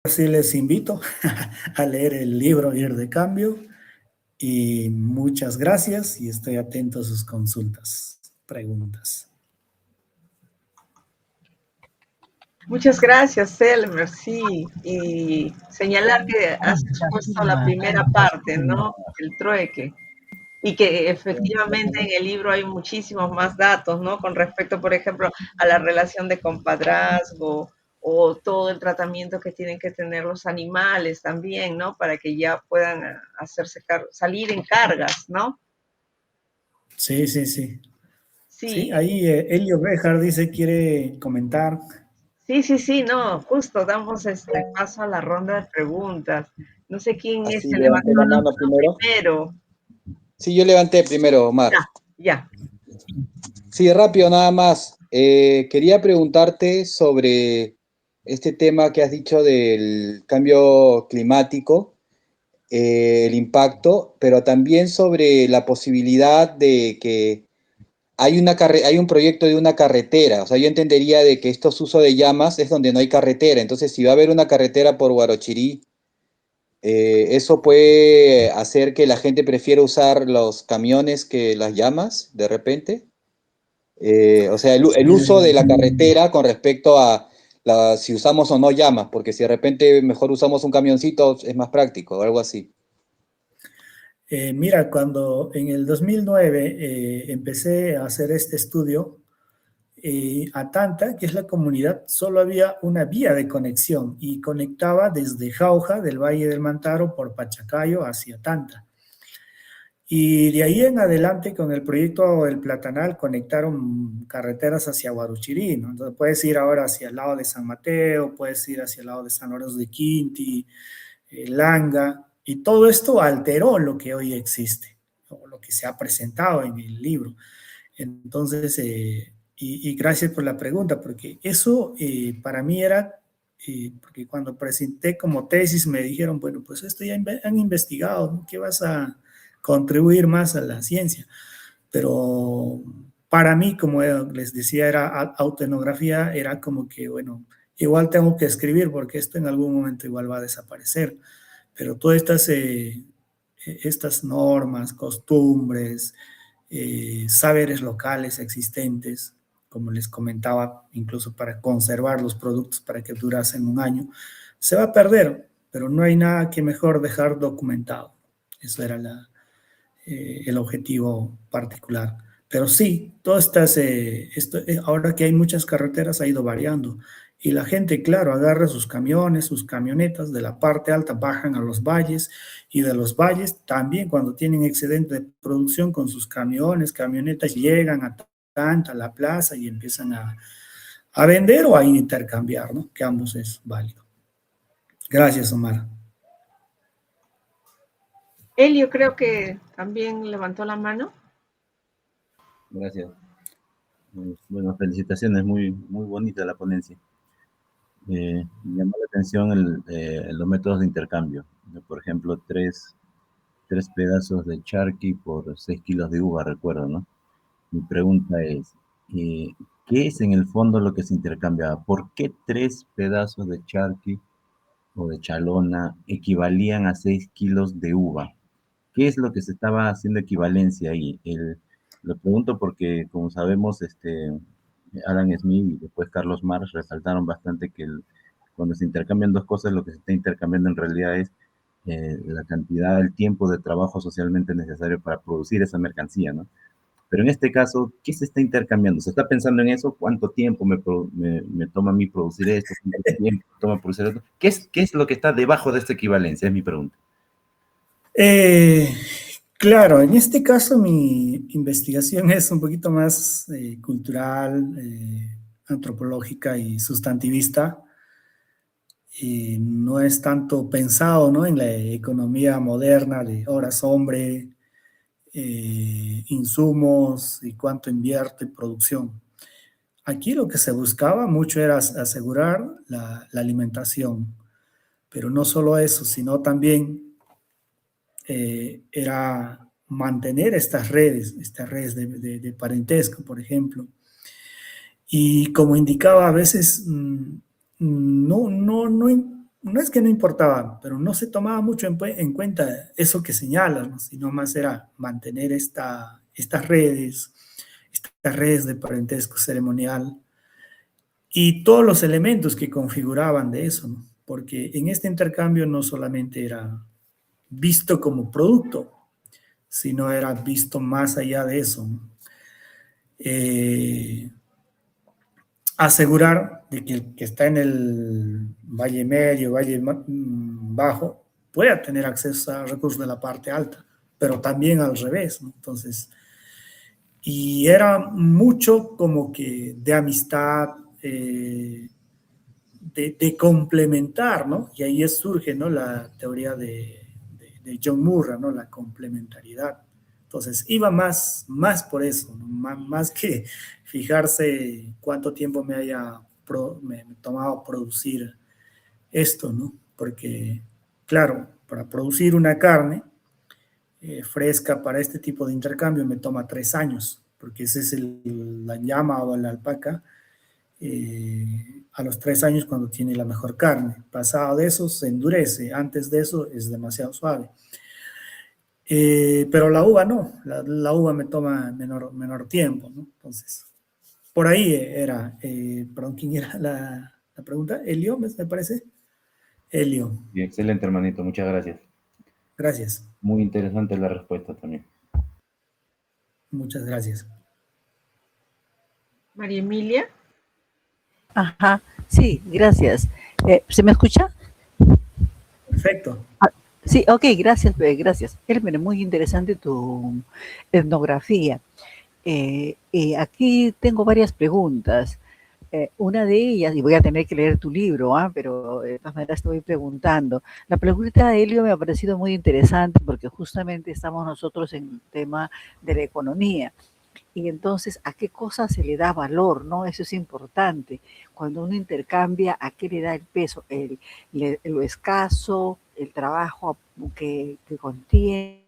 sí les invito a leer el libro Ir de Cambio y muchas gracias y estoy atento a sus consultas, preguntas. Muchas gracias, Elmer, sí, y señalar que has expuesto la primera parte, ¿no? El trueque, y que efectivamente en el libro hay muchísimos más datos, ¿no? Con respecto, por ejemplo, a la relación de compadrazgo o todo el tratamiento que tienen que tener los animales también, ¿no? Para que ya puedan salir en cargas, ¿no? Sí, sí, sí. Sí, Sí, ahí Elio Bejar dice, quiere comentar. sí, no, justo damos paso a la ronda de preguntas. No sé quién Así se levanté levantó la la mano mano primero. primero. Sí, yo levanté primero, Omar. Ya. Sí, rápido nada más. Quería preguntarte sobre este tema que has dicho del cambio climático, el impacto, pero también sobre la posibilidad de que hay un proyecto de una carretera. O sea, yo entendería de que estos usos de llamas es donde no hay carretera. Entonces, si va a haber una carretera por Guarochirí, eso puede hacer que la gente prefiera usar los camiones que las llamas, de repente. O sea, el uso de la carretera con respecto a si usamos o no llamas, porque si de repente mejor usamos un camioncito es más práctico o algo así. Mira, cuando en el 2009 empecé a hacer este estudio, a Tanta, que es la comunidad, solo había una vía de conexión y conectaba desde Jauja, del Valle del Mantaro, por Pachacayo hacia Tanta. Y de ahí en adelante, con el proyecto del Platanal, conectaron carreteras hacia Guaruchirí, ¿no? Entonces puedes ir ahora hacia el lado de San Mateo, puedes ir hacia el lado de San Lorenzo de Quinti, Langa, y todo esto alteró lo que hoy existe, o lo que se ha presentado en el libro. Entonces, y gracias por la pregunta, porque eso para mí era, porque cuando presenté como tesis me dijeron, bueno, pues esto ya han investigado, ¿no? ¿Qué vas a contribuir más a la ciencia? Pero para mí, como les decía, era autoetnografía, era como que, bueno, igual tengo que escribir porque esto en algún momento igual va a desaparecer, pero todas estas normas, costumbres, saberes locales existentes, como les comentaba, incluso para conservar los productos para que durasen un año, se va a perder, pero no hay nada que mejor dejar documentado. Eso era el objetivo particular. Pero sí, todas estas, ahora que hay muchas carreteras ha ido variando y la gente, claro, agarra sus camiones, sus camionetas de la parte alta, bajan a los valles y de los valles también cuando tienen excedente de producción con sus camiones, camionetas llegan a Tanta, a la plaza y empiezan a vender o a intercambiar, ¿no? Que ambos es válido. Gracias, Omar. Elio creo que también levantó la mano. Gracias. Bueno, felicitaciones, muy bonita la ponencia. Me llamó la atención los métodos de intercambio. Por ejemplo, tres pedazos de charqui por 6 kilos de uva, recuerdo, ¿no? Mi pregunta es, ¿qué es en el fondo lo que se intercambiaba? ¿Por qué 3 pedazos de charqui o de chalona equivalían a 6 kilos de uva? ¿Qué es lo que se estaba haciendo equivalencia ahí? Lo pregunto porque, como sabemos, Adam Smith y después Carlos Marx resaltaron bastante que cuando se intercambian dos cosas, lo que se está intercambiando en realidad es la cantidad, el tiempo de trabajo socialmente necesario para producir esa mercancía, ¿no? Pero en este caso, ¿qué se está intercambiando? ¿Se está pensando en eso? ¿Cuánto tiempo me toma a mí producir esto? ¿Cuánto tiempo me toma producir esto? ¿Qué es lo que está debajo de esta equivalencia? Es mi pregunta. Claro, en este caso mi investigación es un poquito más cultural, antropológica y sustantivista. Y no es tanto pensado, ¿no? En la economía moderna de horas hombre, insumos y cuánto invierte en producción. Aquí lo que se buscaba mucho era asegurar la alimentación, pero no solo eso, sino también era mantener estas redes de parentesco, por ejemplo. Y como indicaba, a veces no no es que no importaba, pero no se tomaba mucho en cuenta eso que señalas, ¿no? Sino más era mantener estas redes de parentesco ceremonial y todos los elementos que configuraban de eso, ¿no? Porque en este intercambio no solamente era visto como producto, sino era visto más allá de eso, ¿no? Asegurar de que el que está en el valle medio, valle bajo, pueda tener acceso a recursos de la parte alta, pero también al revés, ¿no? Entonces, y era mucho como que de amistad, de complementar, ¿no? Y ahí surge, ¿no? La teoría de John Murray, ¿no? La complementariedad. Entonces, iba más por eso, ¿no? Más que fijarse cuánto tiempo me tomaba producir esto, ¿no? Porque, claro, para producir una carne fresca para este tipo de intercambio me toma 3 años, porque ese es la llama o la alpaca a los 3 años cuando tiene la mejor carne. Pasado de eso se endurece, antes de eso es demasiado suave. Pero la uva no, la uva me toma menor tiempo, ¿no? Entonces, por ahí era, perdón, ¿quién era la pregunta? Elio, me parece. Elio. Excelente, hermanito, muchas gracias. Gracias. Muy interesante la respuesta también. Muchas gracias. María Emilia. Ajá, sí, gracias. ¿Se me escucha? Perfecto. Sí, ok, gracias, gracias. Elmer, muy interesante tu etnografía. Aquí tengo varias preguntas. Una de ellas, y voy a tener que leer tu libro, pero de todas maneras te voy preguntando. La pregunta de Helio me ha parecido muy interesante porque justamente estamos nosotros en el tema de la economía. Y entonces, ¿a qué cosa se le da valor? ¿No? Eso es importante. Cuando uno intercambia, ¿a qué le da el peso? Lo escaso, el trabajo que contiene,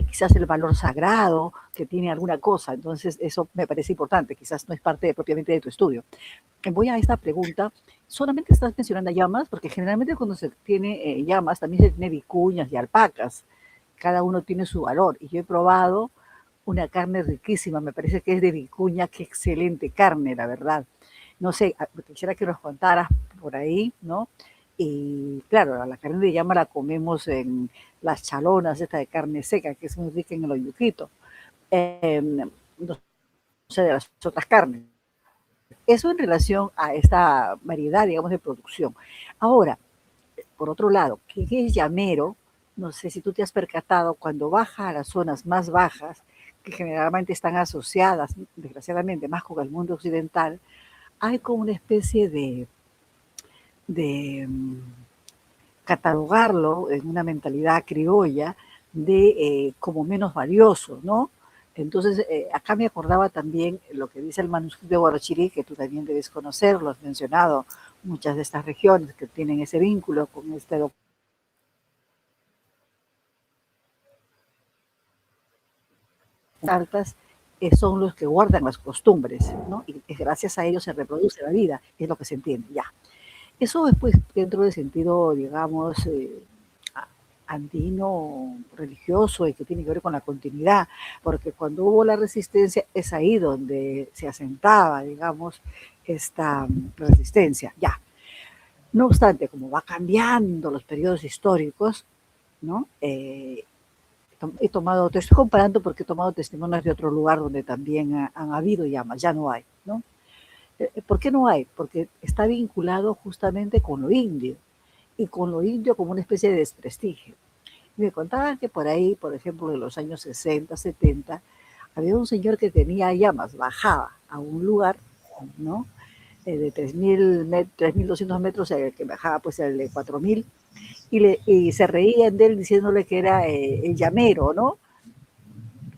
quizás el valor sagrado que tiene alguna cosa. Entonces, eso me parece importante. Quizás no es parte propiamente de tu estudio. Voy a esta pregunta. ¿Solamente estás mencionando llamas? Porque generalmente cuando se tiene llamas, también se tiene vicuñas y alpacas. Cada uno tiene su valor. Y yo he probado una carne riquísima, me parece que es de vicuña, qué excelente carne, la verdad. No sé, quisiera que nos contaras por ahí, ¿no? Y claro, la carne de llama la comemos en las chalonas, esta de carne seca, que es muy rica en el oyuquito. No sé, de las otras carnes. Eso en relación a esta variedad, digamos, de producción. Ahora, por otro lado, ¿qué es llamero? No sé si tú te has percatado, cuando baja a las zonas más bajas, que generalmente están asociadas, desgraciadamente, más con el mundo occidental, hay como una especie de catalogarlo en una mentalidad criolla de como menos valioso, ¿no? Entonces, acá me acordaba también lo que dice el manuscrito de Huarochirí, que tú también debes conocer, lo has mencionado, muchas de estas regiones que tienen ese vínculo con este altas son los que guardan las costumbres, ¿no? Y gracias a ellos se reproduce la vida, es lo que se entiende, ya. Eso después, dentro del sentido, digamos, andino, religioso y que tiene que ver con la continuidad, porque cuando hubo la resistencia es ahí donde se asentaba, digamos, esta resistencia, ya. No obstante, como va cambiando los periodos históricos, ¿no? Te estoy comparando porque he tomado testimonios de otro lugar donde también han habido llamas, ya no hay, ¿no? ¿Por qué no hay? Porque está vinculado justamente con lo indio, y con lo indio como una especie de desprestigio. Me contaban que por ahí, por ejemplo, en los años 60, 70, había un señor que tenía llamas, bajaba a un lugar, ¿no? De 3.200 metros, el que bajaba pues el de 4.000, y se reían de él diciéndole que era el llamero, ¿no?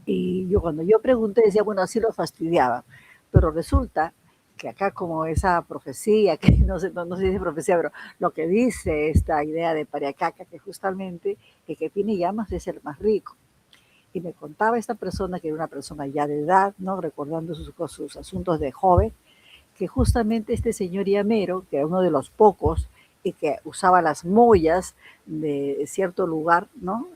Y cuando yo pregunté, decía, bueno, así lo fastidiaba. Pero resulta que acá como esa profecía, que no sé si dice profecía, pero lo que dice esta idea de Pariacaca, que justamente el que tiene llamas es el más rico. Y me contaba esta persona, que era una persona ya de edad, ¿no? Recordando sus asuntos de joven, que justamente este señor llamero, que era uno de los pocos y que usaba las mollas de cierto lugar, ¿no?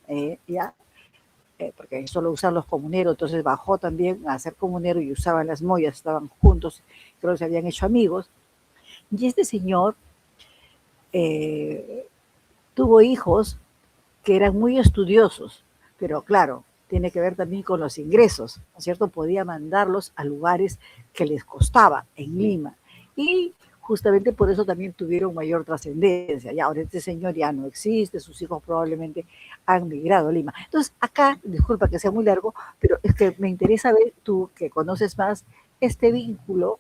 Porque solo usan los comuneros, entonces bajó también a ser comunero y usaban las mollas, estaban juntos, creo que se habían hecho amigos. Y este señor tuvo hijos que eran muy estudiosos, pero claro, tiene que ver también con los ingresos, ¿no es cierto? Podía mandarlos a lugares que les costaba en Lima. Y justamente por eso también tuvieron mayor trascendencia. Ya ahora este señor ya no existe, sus hijos probablemente han migrado a Lima. Entonces, acá, disculpa que sea muy largo, pero es que me interesa ver, tú que conoces más, este vínculo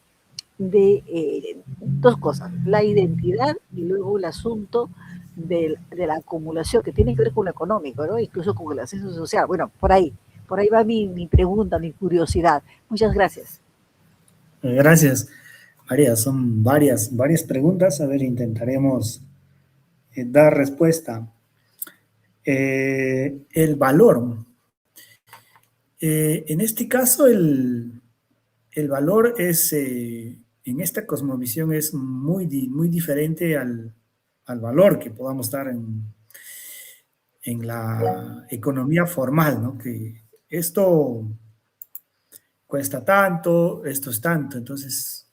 de dos cosas, la identidad y luego el asunto de la acumulación, que tiene que ver con lo económico, ¿no? Incluso con el ascenso social. Bueno, por ahí va mi pregunta, mi curiosidad. Muchas gracias. Gracias, María. Son varias preguntas. A ver, intentaremos dar respuesta. El valor. En este caso, el valor es, en esta cosmovisión es muy diferente al valor que podamos dar en la economía formal, ¿no? Que esto cuesta tanto, esto es tanto. Entonces,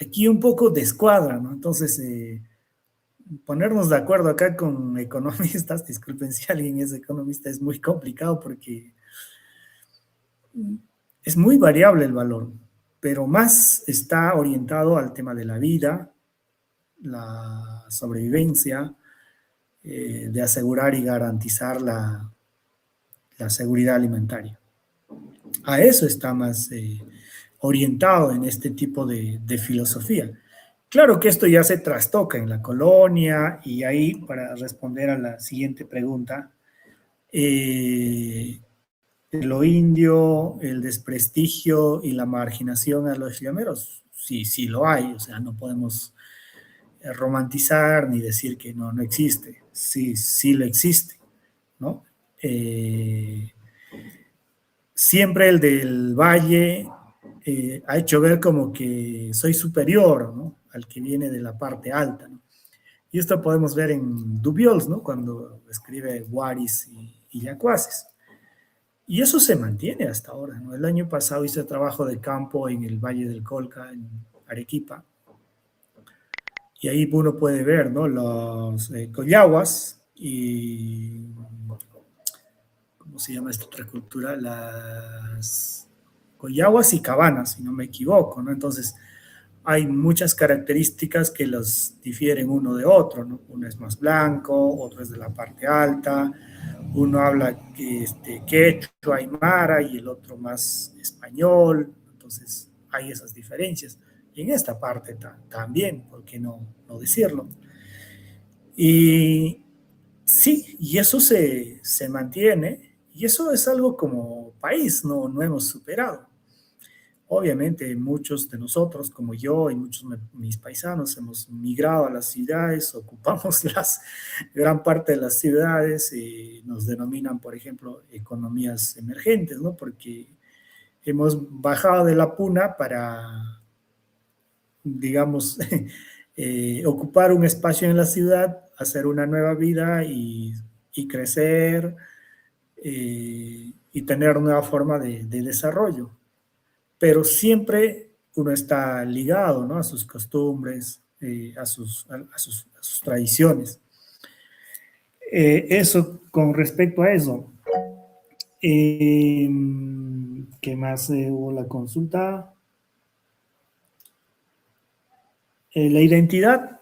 aquí un poco descuadra, ¿no? Entonces, ponernos de acuerdo acá con economistas, disculpen si alguien es economista, es muy complicado porque es muy variable el valor, pero más está orientado al tema de la vida, la sobrevivencia, de asegurar y garantizar la seguridad alimentaria. A eso está más orientado en este tipo de filosofía. Claro que esto ya se trastoca en la colonia y ahí, para responder a la siguiente pregunta, lo indio, el desprestigio y la marginación a los llameros, sí, sí lo hay, o sea, no podemos romantizar ni decir que no existe, sí, sí lo existe, ¿no? Siempre el del valle ha hecho ver como que soy superior, ¿no? Al que viene de la parte alta, ¿no? Y esto podemos ver en Dubiols, ¿no? Cuando escribe Guaris y Yacuaces. Y eso se mantiene hasta ahora, ¿no? El año pasado hice trabajo de campo en el Valle del Colca, en Arequipa, y ahí uno puede ver, ¿no? Los collaguas y, ¿cómo se llama esta otra cultura? Las collaguas y cabanas, si no me equivoco, ¿no? Entonces, hay muchas características que los difieren uno de otro, ¿no? Uno es más blanco, otro es de la parte alta, uno habla quechua, aymara y el otro más español, entonces hay esas diferencias. Y en esta parte también, ¿por qué no decirlo? Y sí, y eso se mantiene, y eso es algo como país, no hemos superado. Obviamente muchos de nosotros, como yo y muchos de mis paisanos, hemos migrado a las ciudades, ocupamos gran parte de las ciudades y nos denominan, por ejemplo, economías emergentes, ¿no? Porque hemos bajado de la puna para, digamos, ocupar un espacio en la ciudad, hacer una nueva vida y crecer y tener nueva forma de desarrollo. Pero siempre uno está ligado, ¿no? A sus costumbres, a sus tradiciones. Eso con respecto a eso. ¿Qué más hubo la consulta? La identidad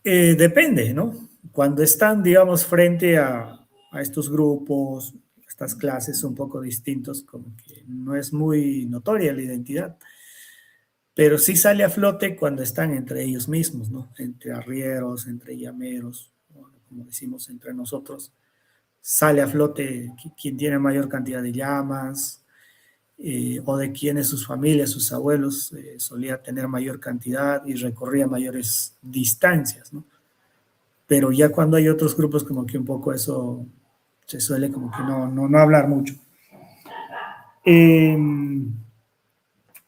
depende, ¿no? Cuando están, digamos, frente a estos grupos, estas clases un poco distintos, como que no es muy notoria la identidad, pero sí sale a flote cuando están entre ellos mismos, ¿no? Entre arrieros, entre llameros, como decimos entre nosotros, sale a flote quien tiene mayor cantidad de llamas, o de quienes sus familias, sus abuelos, solía tener mayor cantidad y recorría mayores distancias, ¿no? Pero ya cuando hay otros grupos, como que un poco eso se suele como que no hablar mucho.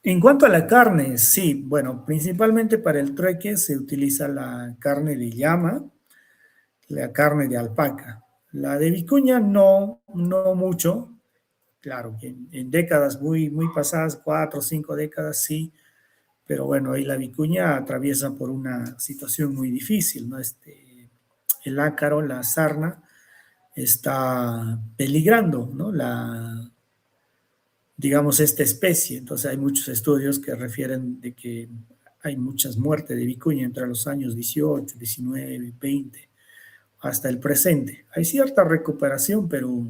En cuanto a la carne, sí, bueno, principalmente para el trueque se utiliza la carne de llama, la carne de alpaca. La de vicuña no mucho, claro, que en décadas muy pasadas, 4 o 5 décadas, sí, pero bueno, ahí la vicuña atraviesa por una situación muy difícil, ¿no? El ácaro, la sarna, está peligrando, ¿no? Digamos, esta especie. Entonces hay muchos estudios que refieren de que hay muchas muertes de vicuña entre los años 18, 19, 20, hasta el presente. Hay cierta recuperación, pero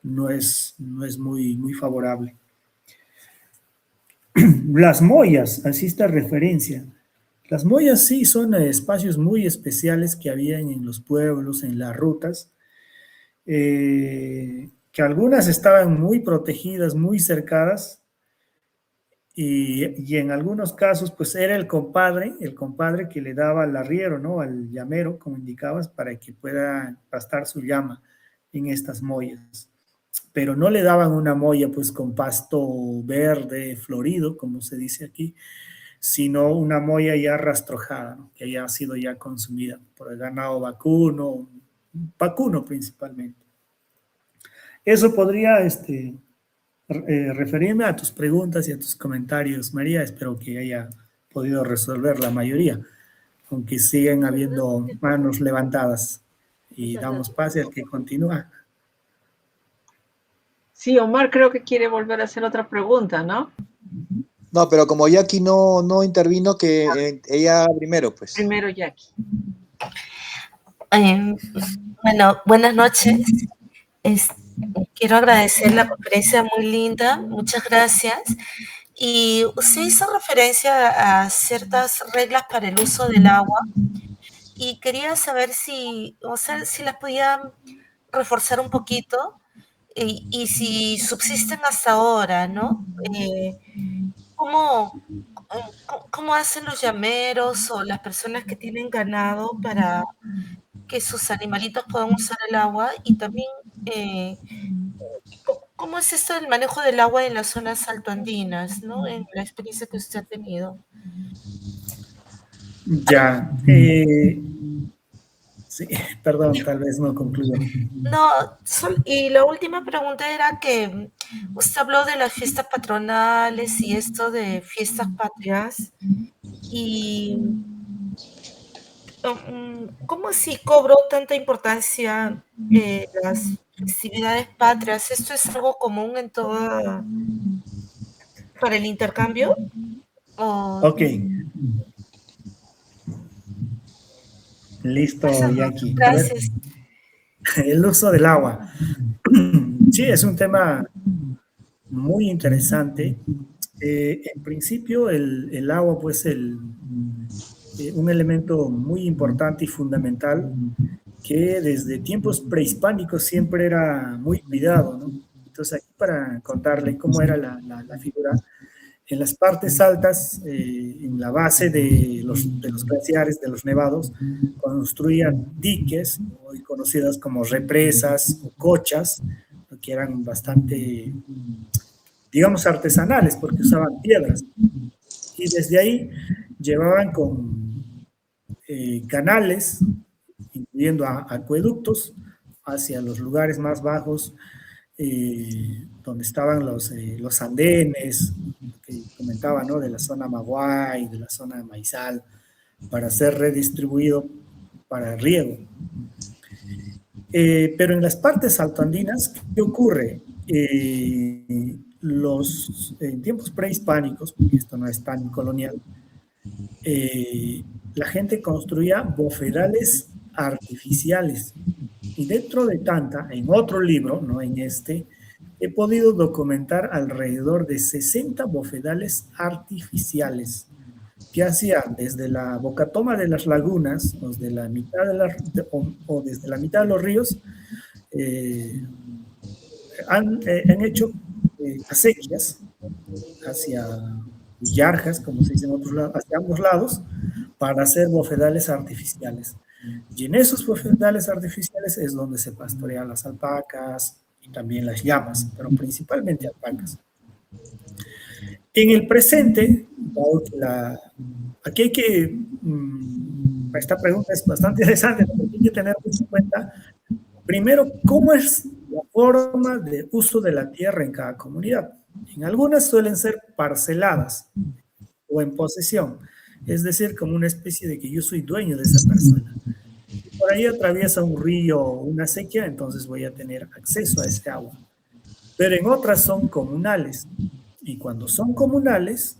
no es muy favorable. Las mollas, así está referencia. Las mollas sí son espacios muy especiales que habían en los pueblos, en las rutas, que algunas estaban muy protegidas, muy cercadas, y en algunos casos pues era el compadre que le daba al arriero, ¿no? Al llamero, como indicabas, para que pueda pastar su llama en estas mollas. Pero no le daban una molla pues con pasto verde, florido, como se dice aquí, sino una molla ya rastrojada, ¿no? Que haya sido ya consumida por el ganado vacuno principalmente. Eso podría referirme a tus preguntas y a tus comentarios, María. Espero que haya podido resolver la mayoría, aunque siguen habiendo manos levantadas. Y damos pase al que continúa. Sí, Omar creo que quiere volver a hacer otra pregunta, ¿no? No, pero como Jackie no intervino, que ella primero, pues. Primero Jackie. Bueno, buenas noches. Quiero agradecer la conferencia muy linda, muchas gracias. Y usted hizo referencia a ciertas reglas para el uso del agua y quería saber si las podía reforzar un poquito y si subsisten hasta ahora, ¿no? ¿Cómo hacen los llameros o las personas que tienen ganado para que sus animalitos puedan usar el agua? Y también, ¿cómo es esto del manejo del agua en las zonas altoandinas, ¿no? En la experiencia que usted ha tenido. Ya. Sí, perdón, tal vez no concluyo. No, y la última pregunta era que usted habló de las fiestas patronales y esto de fiestas patrias. Y ¿cómo así cobró tanta importancia las festividades patrias? ¿Esto es algo común en toda para el intercambio? Ok. Listo, Jackie. Gracias. El uso del agua. Sí, es un tema muy interesante. En principio, el agua, pues, un elemento muy importante y fundamental que desde tiempos prehispánicos siempre era muy cuidado, ¿no? Entonces, aquí para contarle cómo era la figura, en las partes altas, en la base de los glaciares, de los nevados, construían diques, hoy conocidas como represas o cochas, que eran bastante, digamos, artesanales, porque usaban piedras. Y desde ahí llevaban con canales, incluyendo acueductos, hacia los lugares más bajos, donde estaban los andenes, que comentaba, ¿no? De la zona Maguay, de la zona Maizal, para ser redistribuido para riego. Pero en las partes altoandinas, ¿qué ocurre? En tiempos prehispánicos, porque esto no es tan colonial, la gente construía bofedales artificiales. Y dentro de tanta, en otro libro, no en este, he podido documentar alrededor de 60 bofedales artificiales que hacían desde la bocatoma de las lagunas o desde la mitad de los ríos. Han hecho acequias hacia yarjas, como se dice en otros lados, hacia ambos lados, para hacer bofedales artificiales. Y en esos bofedales artificiales es donde se pastorean las alpacas y también las llamas, pero principalmente alpacas. En el presente, aquí hay que, esta pregunta es bastante interesante, porque hay que tener en cuenta, primero, cómo es la forma de uso de la tierra en cada comunidad. En algunas suelen ser parceladas o en posesión, es decir, como una especie de que yo soy dueño de esa persona. Por ahí atraviesa un río o una sequía, entonces voy a tener acceso a este agua. Pero en otras son comunales. Y cuando son comunales,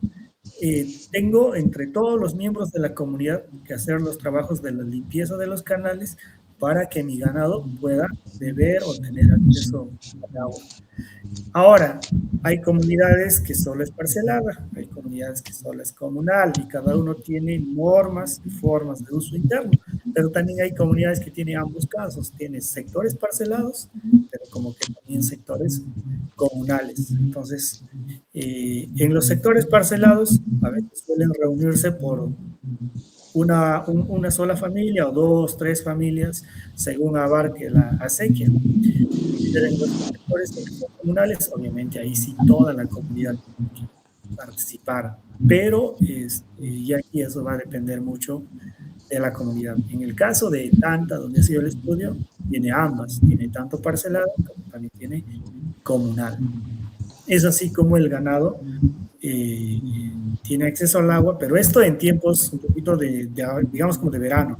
tengo entre todos los miembros de la comunidad que hacer los trabajos de la limpieza de los canales para que mi ganado pueda beber o tener acceso al agua. Ahora, hay comunidades que solo es parcelada, hay comunidades que solo es comunal y cada uno tiene normas y formas de uso interno, pero también hay comunidades que tienen ambos casos, tiene sectores parcelados, pero como que también sectores comunales. Entonces, en los sectores parcelados a veces suelen reunirse por una sola familia o dos, tres familias, según abarque la acequia. Pero en los sectores comunales, obviamente ahí sí toda la comunidad tiene que participar, pero y aquí eso va a depender mucho de la comunidad. En el caso de Tanta, donde ha sido el estudio, tiene ambas, tiene tanto parcelado como también tiene comunal. Es así como el ganado tiene acceso al agua, pero esto en tiempos un poquito digamos como de verano.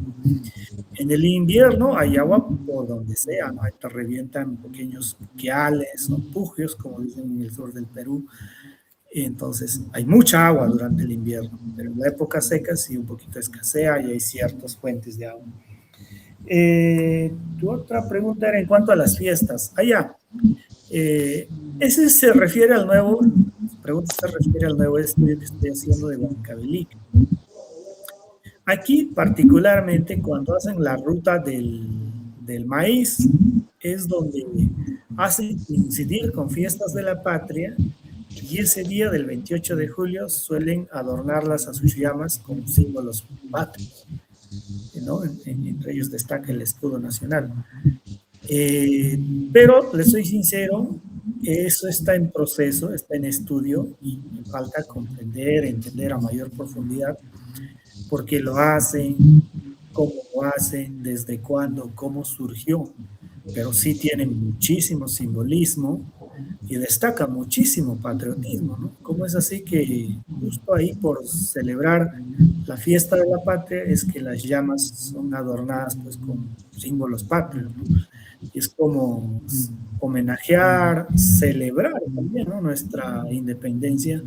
En el invierno hay agua por donde sea, ¿no? Ahí te revientan pequeños puquiales o pujios, como dicen en el sur del Perú. Entonces, hay mucha agua durante el invierno, pero en la época seca sí un poquito escasea y hay ciertas fuentes de agua. Tu otra pregunta era en cuanto a las fiestas. Ese se refiere al nuevo, pregunta se refiere al nuevo estudio que estoy haciendo de Huancavelic. Aquí, particularmente, cuando hacen la ruta del maíz, es donde hacen incidir con fiestas de la patria y ese día del 28 de julio suelen adornarlas a sus llamas con símbolos patrios, ¿no? Entre ellos destaca el escudo nacional. Pero, les soy sincero, eso está en proceso, está en estudio y me falta comprender, entender a mayor profundidad por qué lo hacen, cómo lo hacen, desde cuándo, cómo surgió. Pero sí tiene muchísimo simbolismo y destaca muchísimo patriotismo, ¿no? ¿Cómo es así que justo ahí por celebrar la fiesta de la patria es que las llamas son adornadas pues con símbolos patrios, ¿no? Es como homenajear, celebrar también, ¿no? Nuestra independencia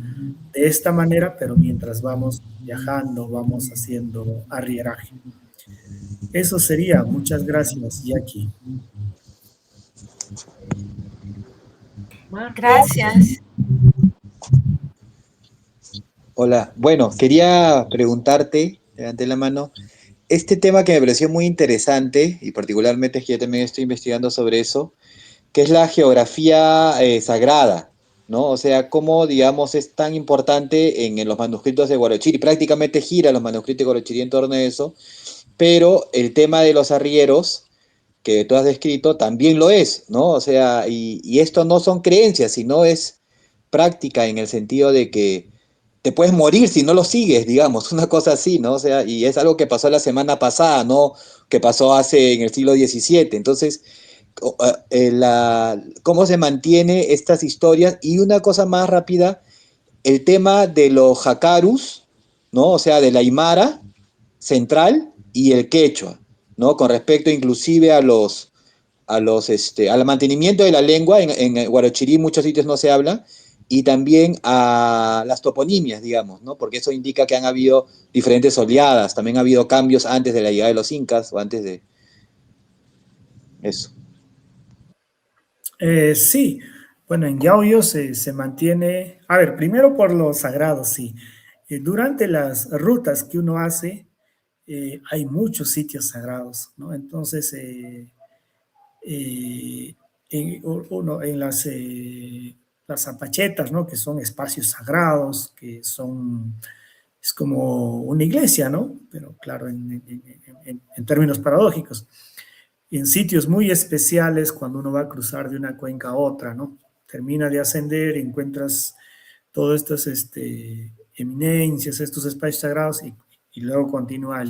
de esta manera, pero mientras vamos viajando, vamos haciendo arrieraje. Eso sería. Muchas gracias, Jackie. Gracias. Hola, bueno, quería preguntarte, levanté la mano, este tema que me pareció muy interesante, y particularmente es que yo también estoy investigando sobre eso, que es la geografía sagrada, ¿no? O sea, cómo, digamos, es tan importante en los manuscritos de Huarochirí, prácticamente gira los manuscritos de Huarochirí en torno a eso, pero el tema de los arrieros que tú has descrito también lo es, ¿no? O sea, y esto no son creencias, sino es práctica en el sentido de que te puedes morir si no lo sigues, digamos, una cosa así, ¿no? O sea, y es algo que pasó la semana pasada, ¿no? Que pasó hace en el siglo XVII. Entonces, cómo se mantiene estas historias y una cosa más rápida, el tema de los jacarus, ¿no? O sea, de la Aymara central y el quechua, ¿no? Con respecto inclusive al mantenimiento de la lengua, en Huarochirí muchos sitios no se habla, y también a las toponimias, digamos, ¿no? Porque eso indica que han habido diferentes oleadas, también ha habido cambios antes de la llegada de los incas o antes de eso. Sí, bueno, en Yaoyo se mantiene, a ver, primero por lo sagrado, sí. Durante las rutas que uno hace, hay muchos sitios sagrados, ¿no? Entonces, en las zapachetas, ¿no? Que son espacios sagrados, que es como una iglesia, ¿no? Pero claro, en términos paradójicos. En sitios muy especiales cuando uno va a cruzar de una cuenca a otra, ¿no? Termina de ascender, encuentras todas estas eminencias, estos espacios sagrados, y luego continúa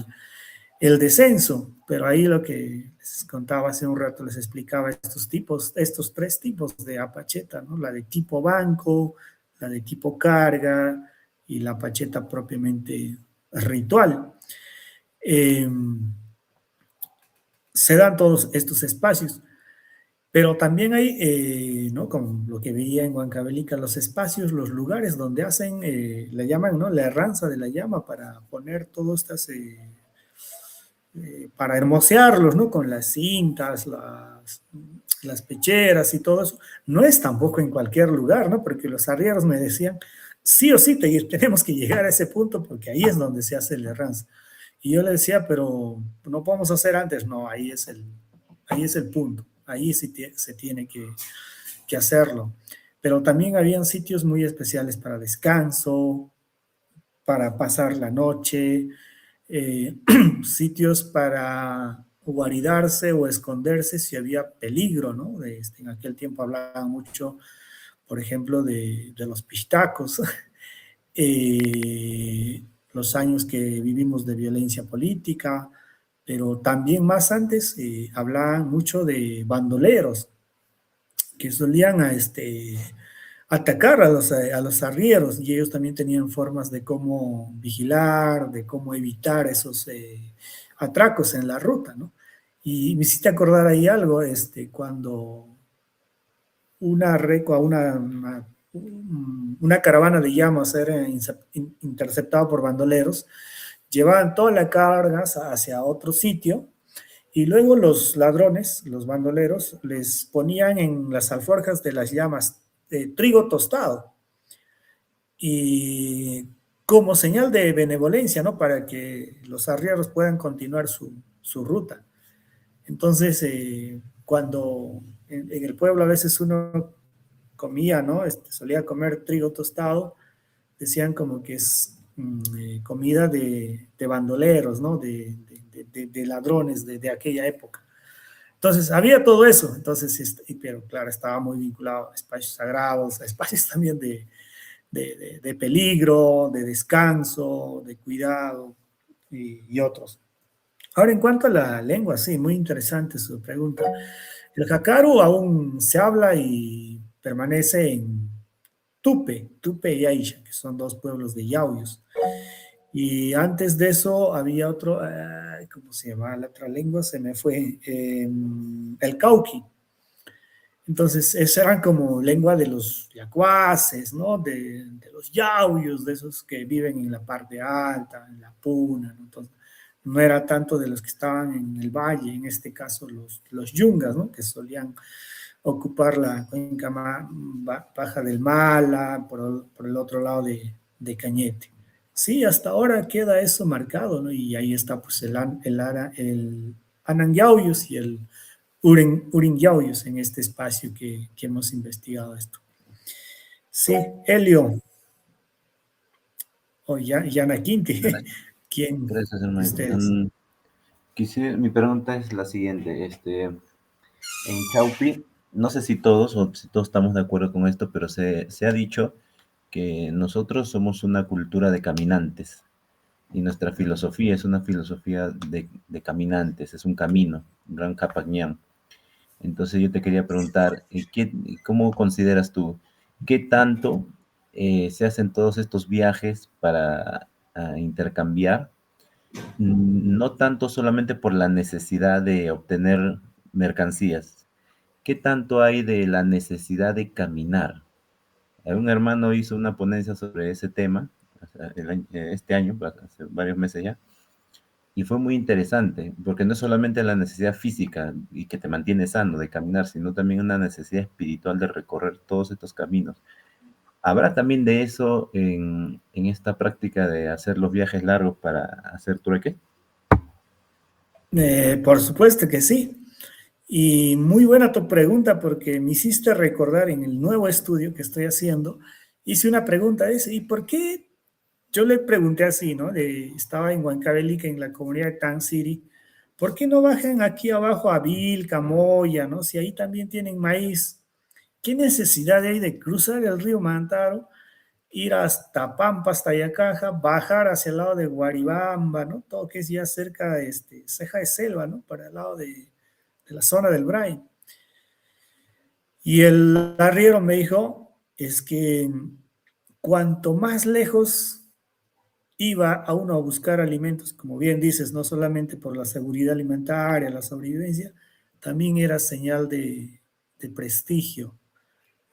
el descenso. Pero ahí lo que les contaba hace un rato, les explicaba estos tres tipos de apacheta, ¿no? La de tipo banco, la de tipo carga y la apacheta propiamente ritual. Se dan todos estos espacios, pero también hay, ¿no? Como lo que veía en Huancavelica, los espacios, los lugares donde hacen, le llaman, ¿no? La herranza de la llama para poner todas estas, para hermosearlos, ¿no? Con las cintas, las pecheras y todo eso. No es tampoco en cualquier lugar, ¿no? Porque los arrieros me decían, sí o sí tenemos que llegar a ese punto porque ahí es donde se hace la herranza. Y yo le decía, pero no podemos hacer antes. No, ahí es el punto. Ahí sí se tiene que hacerlo. Pero también habían sitios muy especiales para descanso, para pasar la noche, sitios para guaridarse o esconderse si había peligro, ¿no? En aquel tiempo hablaban mucho, por ejemplo, de los pistacos, los años que vivimos de violencia política, pero también más antes hablaban mucho de bandoleros que solían atacar a los arrieros, y ellos también tenían formas de cómo vigilar, de cómo evitar esos atracos en la ruta, ¿no? Y me hiciste acordar ahí algo, cuando una caravana de llamas era interceptada por bandoleros, llevaban toda la carga hacia otro sitio, y luego los ladrones, los bandoleros, les ponían en las alforjas de las llamas trigo tostado, y como señal de benevolencia, ¿no? Para que los arrieros puedan continuar su ruta. Entonces, cuando en el pueblo a veces uno comía, ¿no? Solía comer trigo tostado, decían como que es comida de bandoleros, ¿no? De ladrones de aquella época. Entonces, había todo eso. Entonces, pero claro, estaba muy vinculado a espacios sagrados, a espacios también de peligro, de descanso, de cuidado y otros. Ahora, en cuanto a la lengua, sí, muy interesante su pregunta. El jacaru aún se habla y permanece en Tupe y Aisha, que son dos pueblos de yauyos. Y antes de eso había otro, ¿cómo se llama la otra lengua? Se me fue, el cauqui. Entonces, esa eran como lengua de los yacuaces, ¿no? De los yauyos, de esos que viven en la parte alta, en la puna, ¿no? Entonces, no era tanto de los que estaban en el valle, en este caso los yungas, ¿no? Que solían ocupar la cuenca baja del Mala, por el otro lado de Cañete. Sí, hasta ahora queda eso marcado, ¿no? Y ahí está pues el Ananyauyos y el Urinyauyos en este espacio que hemos investigado esto. Sí, Helio. O Yana Quinti. ¿Quién? Gracias, hermano. Ustedes. Mi pregunta es la siguiente. En Chaupi, no sé si todos o si todos estamos de acuerdo con esto, pero se ha dicho que nosotros somos una cultura de caminantes y nuestra filosofía es una filosofía de caminantes, es un camino, un gran Capañán. Entonces yo te quería preguntar, ¿cómo consideras tú, qué tanto se hacen todos estos viajes para intercambiar? No tanto solamente por la necesidad de obtener mercancías, ¿qué tanto hay de la necesidad de caminar? Un hermano hizo una ponencia sobre ese tema este año, hace varios meses ya, y fue muy interesante, porque no es solamente la necesidad física y que te mantiene sano de caminar, sino también una necesidad espiritual de recorrer todos estos caminos. ¿Habrá también de eso en esta práctica de hacer los viajes largos para hacer trueque? Por supuesto que sí. Y muy buena tu pregunta, porque me hiciste recordar en el nuevo estudio que estoy haciendo, hice una pregunta ¿y por qué? Yo le pregunté así, ¿no? Estaba en Huancavelica, en la comunidad de Tan City, ¿por qué no bajan aquí abajo a Vilca, Moya, ¿no? Si ahí también tienen maíz, ¿qué necesidad hay de cruzar el río Mantaro ir hasta Pampa, hasta Yacaja, bajar hacia el lado de Guaribamba, ¿no? Todo que es ya cerca de Ceja de Selva, ¿no? Para el lado de la zona del Bray. Y el arriero me dijo, es que cuanto más lejos iba a uno a buscar alimentos, como bien dices, no solamente por la seguridad alimentaria, la sobrevivencia, también era señal de prestigio,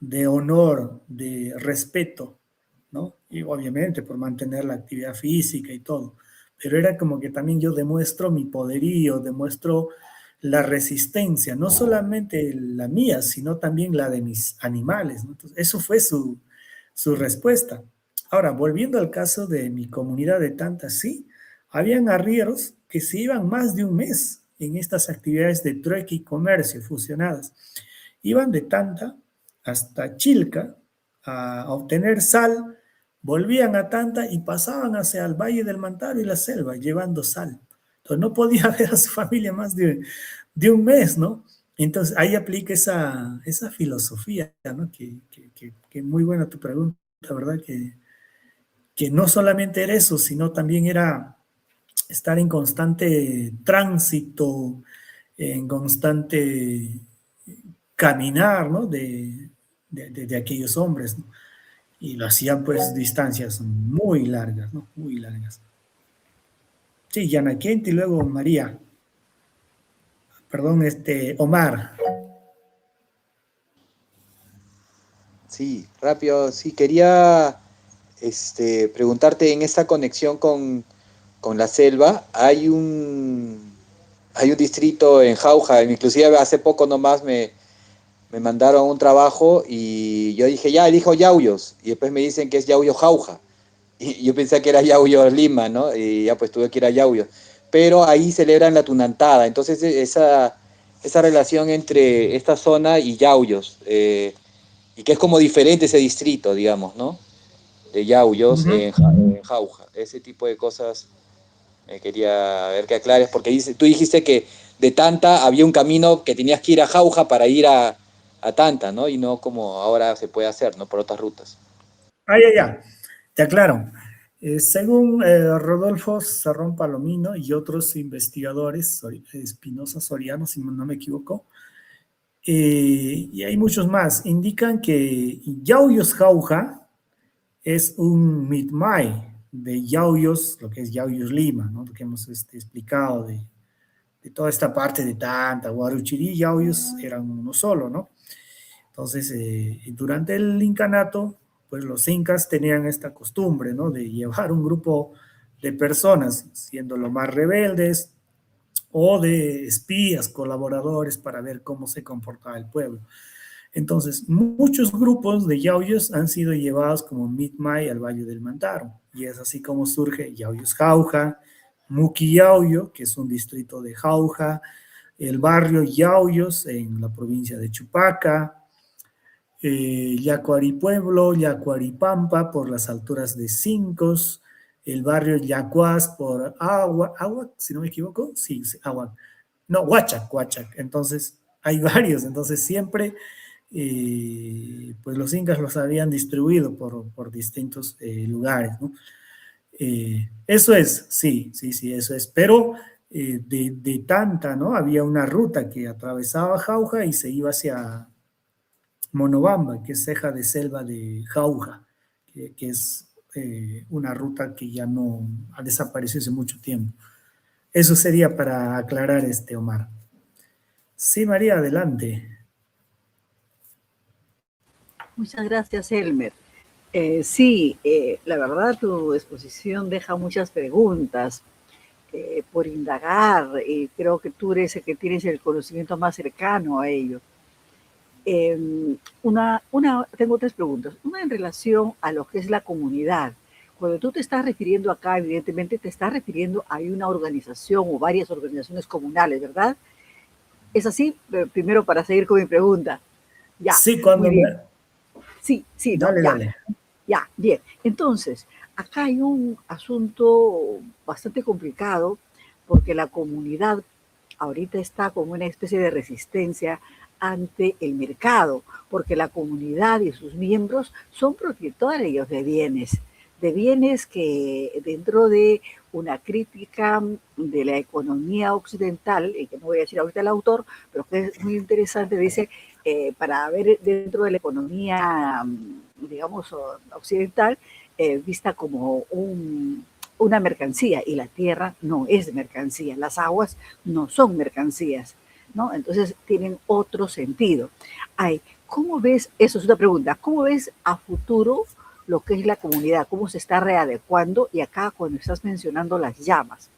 de honor, de respeto, ¿no? Y obviamente por mantener la actividad física y todo. Pero era como que también yo demuestro mi poderío, demuestro la resistencia, no solamente la mía, sino también la de mis animales, ¿no? Entonces, eso fue su respuesta. Ahora, volviendo al caso de mi comunidad de Tanta, sí, habían arrieros que se iban más de un mes en estas actividades de trueque y comercio fusionadas. Iban de Tanta hasta Chilca a obtener sal, volvían a Tanta y pasaban hacia el Valle del Mantaro y la selva llevando sal. Entonces no podía ver a su familia más de un mes, ¿no? Entonces ahí aplica esa filosofía, ¿no? Que muy buena tu pregunta, ¿verdad? Que no solamente era eso, sino también era estar en constante tránsito, en constante caminar, ¿no? De aquellos hombres, ¿no? Y lo hacían pues distancias muy largas, ¿no? Muy largas. Sí, Yana Kent y luego María. Perdón, Omar. Sí, rápido, sí, quería preguntarte en esta conexión con la selva, hay un distrito en Jauja, inclusive hace poco nomás me mandaron un trabajo y yo dije, ya, elijo Yauyos, y después me dicen que es Yauyos Jauja, y yo pensé que era Yauyos Lima, ¿no? Y ya pues tuve que ir a Yauyos. Pero ahí celebran la Tunantada, entonces esa relación entre esta zona y Yauyos, y que es como diferente ese distrito, digamos, ¿no? De Yauyos en Jauja, ese tipo de cosas quería ver que aclares, porque tú dijiste que de Tanta había un camino que tenías que ir a Jauja para ir a Tanta, ¿no? Y no como ahora se puede hacer, ¿no? Por otras rutas. Ya. Te aclaro. Según Rodolfo Sarrón Palomino y otros investigadores, Espinosa Soriano, si no me equivoco, y hay muchos más, indican que Yauyos Jauja es un mitmai de Yauyos, lo que es Yauyos Lima, ¿no? Lo que hemos explicado de toda esta parte de Tanta, Guaruchirí y Yauyos eran uno solo, ¿no? Entonces, durante el incanato, pues los incas tenían esta costumbre, ¿no? De llevar un grupo de personas, siendo lo más rebeldes, o de espías, colaboradores, para ver cómo se comportaba el pueblo. Entonces, muchos grupos de yauyos han sido llevados como Mitmai al Valle del Mantaro, y es así como surge Yauyos Jauja, Muki Yauyo, que es un distrito de Jauja, el barrio Yauyos en la provincia de Chupaca, Yacuari Pueblo, Yacuari Pampa por las alturas de Cincos, el barrio Yacuás por Agua, si no me equivoco, sí, Agua, no, Huachac. Entonces, hay varios, entonces siempre, pues los incas los habían distribuido por distintos lugares, ¿no? Eso es, sí, eso es, pero de Tanta, ¿no? Había una ruta que atravesaba Jauja y se iba hacia Monobamba, que es ceja de selva de Jauja, que es una ruta que ya no ha desaparecido hace mucho tiempo. Eso sería para aclarar, Omar. Sí, María, adelante. Muchas gracias, Elmer. Sí, la verdad tu exposición deja muchas preguntas por indagar. Creo que tú eres el que tienes el conocimiento más cercano a ello. Tengo tres preguntas. Una en relación a lo que es la comunidad. Cuando tú te estás refiriendo acá, evidentemente te estás refiriendo a una organización o varias organizaciones comunales, ¿verdad? ¿Es así? Primero para seguir con mi pregunta. Ya, sí, cuando muy bien. Sí, dale, ¿no? dale. Ya, bien. Entonces, acá hay un asunto bastante complicado porque la comunidad ahorita está como una especie de resistencia ante el mercado, porque la comunidad y sus miembros son propietarios de bienes que dentro de una crítica de la economía occidental, y que no voy a decir ahorita el autor, pero que es muy interesante, dice, para ver dentro de la economía, digamos, occidental, vista como una mercancía, y la tierra no es mercancía, las aguas no son mercancías, ¿no? Entonces tienen otro sentido. ¿Cómo ves, eso es una pregunta, cómo ves a futuro lo que es la comunidad, cómo se está readecuando? Y acá cuando estás mencionando las llamas,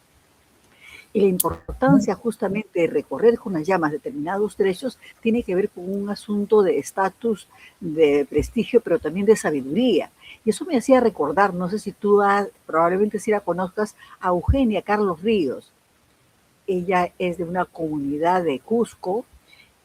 y la importancia justamente de recorrer con las llamas determinados trechos tiene que ver con un asunto de estatus, de prestigio, pero también de sabiduría. Y eso me hacía recordar, no sé si tú probablemente si la conozcas, a Eugenia Carlos Ríos. Ella es de una comunidad de Cusco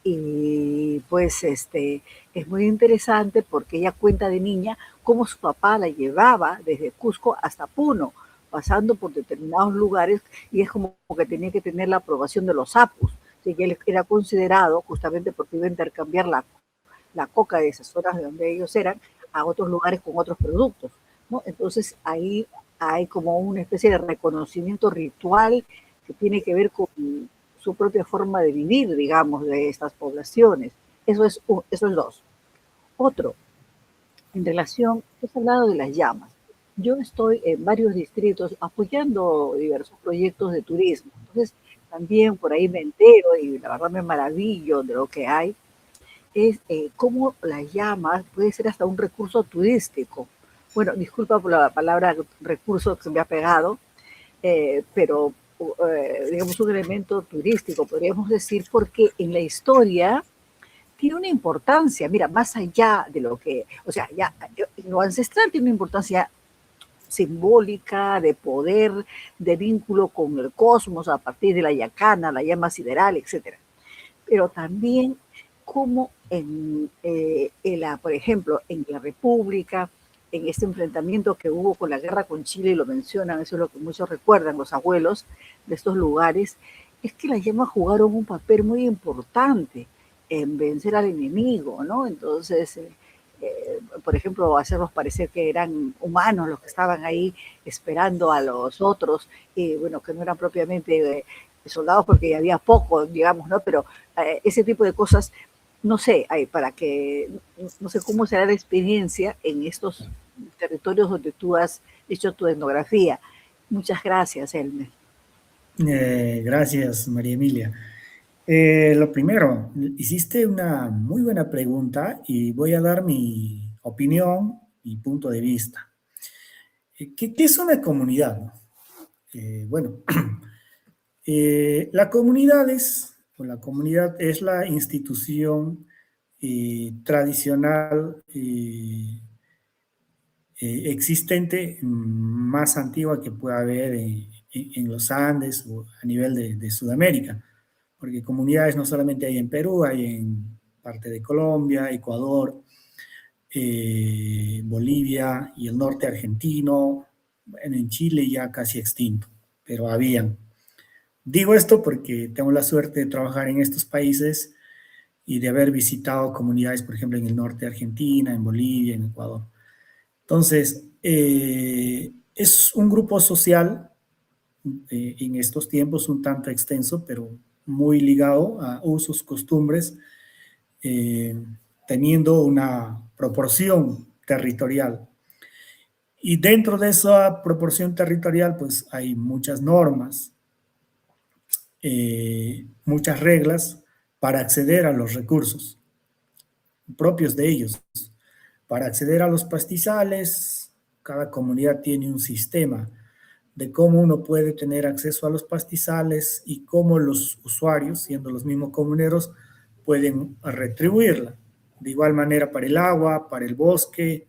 y pues es muy interesante porque ella cuenta de niña cómo su papá la llevaba desde Cusco hasta Puno, pasando por determinados lugares, y es como que tenía que tener la aprobación de los apus. Así que él era considerado, justamente porque iba a intercambiar la coca de esas zonas de donde ellos eran a otros lugares con otros productos, ¿no? Entonces ahí hay como una especie de reconocimiento ritual que tiene que ver con su propia forma de vivir, digamos, de estas poblaciones. Eso es dos. Otro, en relación, has hablado de las llamas. Yo estoy en varios distritos apoyando diversos proyectos de turismo. Entonces, también por ahí me entero y la verdad me maravillo de lo que hay. Es cómo las llamas puede ser hasta un recurso turístico. Bueno, disculpa por la palabra recurso que se me ha pegado, pero digamos un elemento turístico, podríamos decir, porque en la historia tiene una importancia, mira, más allá de lo que, o sea, ya lo ancestral tiene una importancia simbólica, de poder, de vínculo con el cosmos a partir de la yacana, la llama sideral, etcétera. Pero también como por ejemplo, en la República, en este enfrentamiento que hubo con la guerra con Chile, y lo mencionan, eso es lo que muchos recuerdan, los abuelos de estos lugares, es que las llamas jugaron un papel muy importante en vencer al enemigo, ¿no? Entonces, por ejemplo, hacerlos parecer que eran humanos los que estaban ahí esperando a los otros, y bueno, que no eran propiamente soldados porque había poco, digamos, ¿no? Pero ese tipo de cosas, no sé, para que, no sé cómo será la experiencia en estos territorios donde tú has hecho tu etnografía. Muchas gracias, Elmer. Gracias, María Emilia. Lo primero, hiciste una muy buena pregunta y voy a dar mi opinión y punto de vista. ¿Qué es una comunidad? Bueno, la comunidad es la institución tradicional existente más antigua que pueda haber en los Andes o a nivel de Sudamérica, porque comunidades no solamente hay en Perú, hay en parte de Colombia, Ecuador, Bolivia y el norte argentino, bueno, en Chile ya casi extinto, pero habían. Digo esto porque tengo la suerte de trabajar en estos países y de haber visitado comunidades, por ejemplo, en el norte de Argentina, en Bolivia, en Ecuador. Entonces, es un grupo social en estos tiempos un tanto extenso, pero muy ligado a usos, costumbres, teniendo una proporción territorial. Y dentro de esa proporción territorial, pues hay muchas normas, muchas reglas para acceder a los recursos propios de ellos. Para acceder a los pastizales, cada comunidad tiene un sistema de cómo uno puede tener acceso a los pastizales y cómo los usuarios, siendo los mismos comuneros, pueden retribuirla. De igual manera para el agua, para el bosque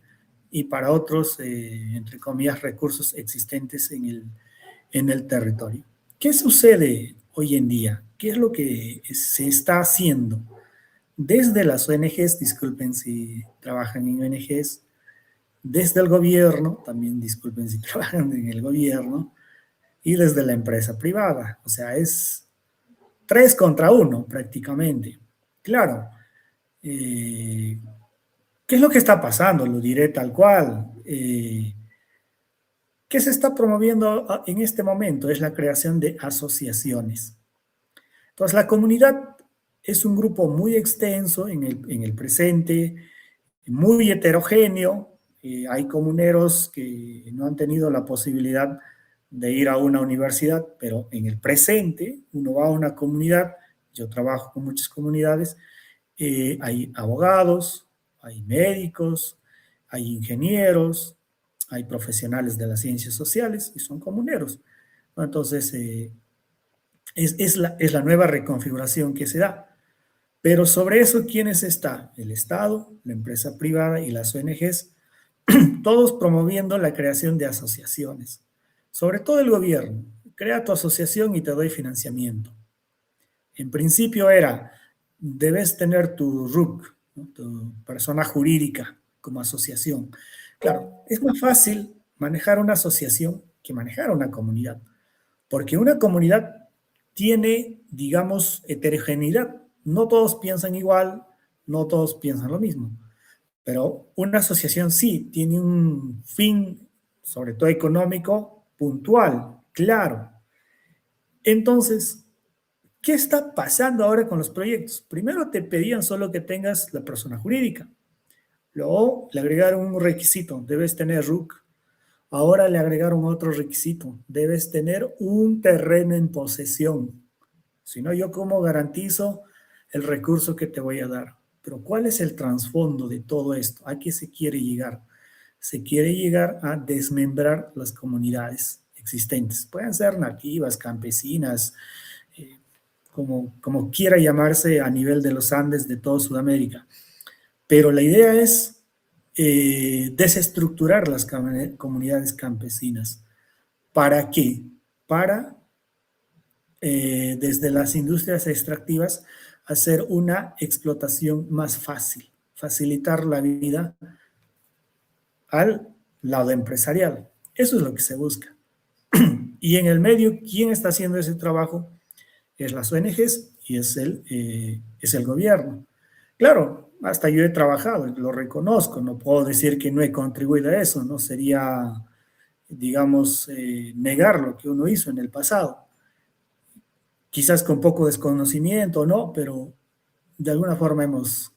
y para otros, entre comillas, recursos existentes en el territorio. ¿Qué sucede hoy en día? ¿Qué es lo que se está haciendo? Desde las ONGs, disculpen si trabajan en ONGs, desde el gobierno, también disculpen si trabajan en el gobierno, y desde la empresa privada. O sea, es 3 contra 1 prácticamente. Claro, ¿Qué es lo que está pasando? Lo diré tal cual. ¿Qué se está promoviendo en este momento? Es la creación de asociaciones. Entonces, la comunidad es un grupo muy extenso en el presente, muy heterogéneo. Hay comuneros que no han tenido la posibilidad de ir a una universidad, pero en el presente uno va a una comunidad, yo trabajo con muchas comunidades, hay abogados, hay médicos, hay ingenieros, hay profesionales de las ciencias sociales y son comuneros, ¿no? Entonces, es la nueva reconfiguración que se da. Pero sobre eso, ¿quiénes está? El Estado, la empresa privada y las ONGs, todos promoviendo la creación de asociaciones. Sobre todo el gobierno. Crea tu asociación y te doy financiamiento. En principio era, debes tener tu RUC, ¿no? Tu persona jurídica como asociación. Claro, es más fácil manejar una asociación que manejar una comunidad, porque una comunidad tiene, digamos, heterogeneidad. No todos piensan igual, no todos piensan lo mismo, pero una asociación sí tiene un fin, sobre todo económico, puntual, claro. Entonces, ¿qué está pasando ahora con los proyectos? Primero te pedían solo que tengas la persona jurídica. Luego le agregaron un requisito, debes tener RUC. Ahora le agregaron otro requisito, debes tener un terreno en posesión. Si no, ¿yo cómo garantizo el recurso que te voy a dar? Pero ¿cuál es el trasfondo de todo esto? ¿A qué se quiere llegar? Se quiere llegar a desmembrar las comunidades existentes. Pueden ser nativas, campesinas, como quiera llamarse a nivel de los Andes de toda Sudamérica. Pero la idea es desestructurar las comunidades campesinas. ¿Para qué? Para, desde las industrias extractivas, hacer una explotación más fácil, facilitar la vida al lado empresarial. Eso es lo que se busca. Y en el medio, ¿quién está haciendo ese trabajo? Es las ONGs y es el gobierno. Claro, hasta yo he trabajado, lo reconozco, no puedo decir que no he contribuido a eso, no sería, digamos, negar lo que uno hizo en el pasado. Quizás con poco desconocimiento, ¿no? Pero de alguna forma hemos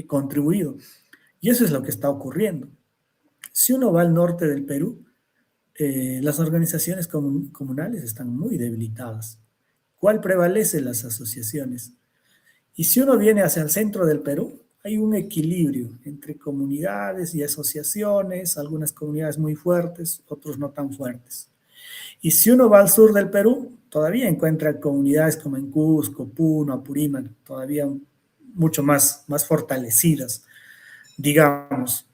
contribuido. Y eso es lo que está ocurriendo. Si uno va al norte del Perú, las organizaciones comunales están muy debilitadas. ¿Cuál prevalece? Las asociaciones. Y si uno viene hacia el centro del Perú, hay un equilibrio entre comunidades y asociaciones, algunas comunidades muy fuertes, otros no tan fuertes. Y si uno va al sur del Perú, todavía encuentra comunidades como en Cusco, Puno, Apurímac, todavía mucho más fortalecidas, digamos.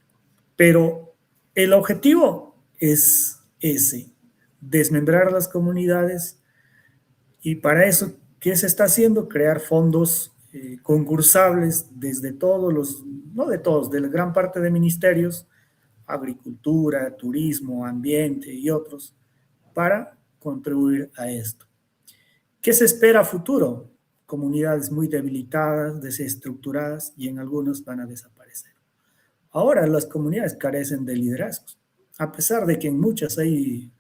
Pero el objetivo es ese, desmembrar las comunidades, y para eso, ¿qué se está haciendo? Crear fondos concursables desde todos los, no de todos, de la gran parte de ministerios, agricultura, turismo, ambiente y otros, para contribuir a esto. ¿Qué se espera a futuro? Comunidades muy debilitadas, desestructuradas, y en algunos van a desaparecer. Ahora las comunidades carecen de liderazgos, a pesar de que en muchas hay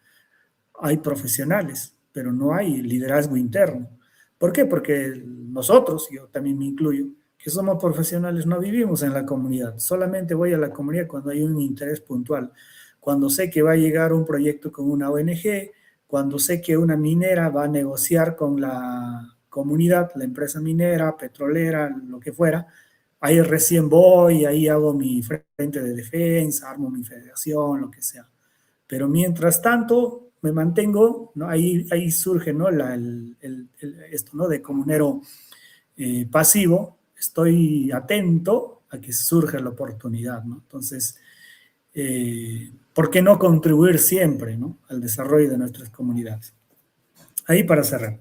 profesionales, pero no hay liderazgo interno. ¿Por qué? Porque nosotros, yo también me incluyo, que somos profesionales, no vivimos en la comunidad. Solamente voy a la comunidad cuando hay un interés puntual. Cuando sé que va a llegar un proyecto con una ONG, cuando sé que una minera va a negociar con la comunidad, la empresa minera, petrolera, lo que fuera, ahí recién voy, ahí hago mi frente de defensa, armo mi federación, lo que sea. Pero mientras tanto, me mantengo, ¿no? Ahí surge, ¿no? Esto, ¿no? De comunero pasivo, estoy atento a que surja la oportunidad, ¿no? Entonces, ¿por qué no contribuir siempre, ¿no? Al desarrollo de nuestras comunidades? Ahí para cerrar.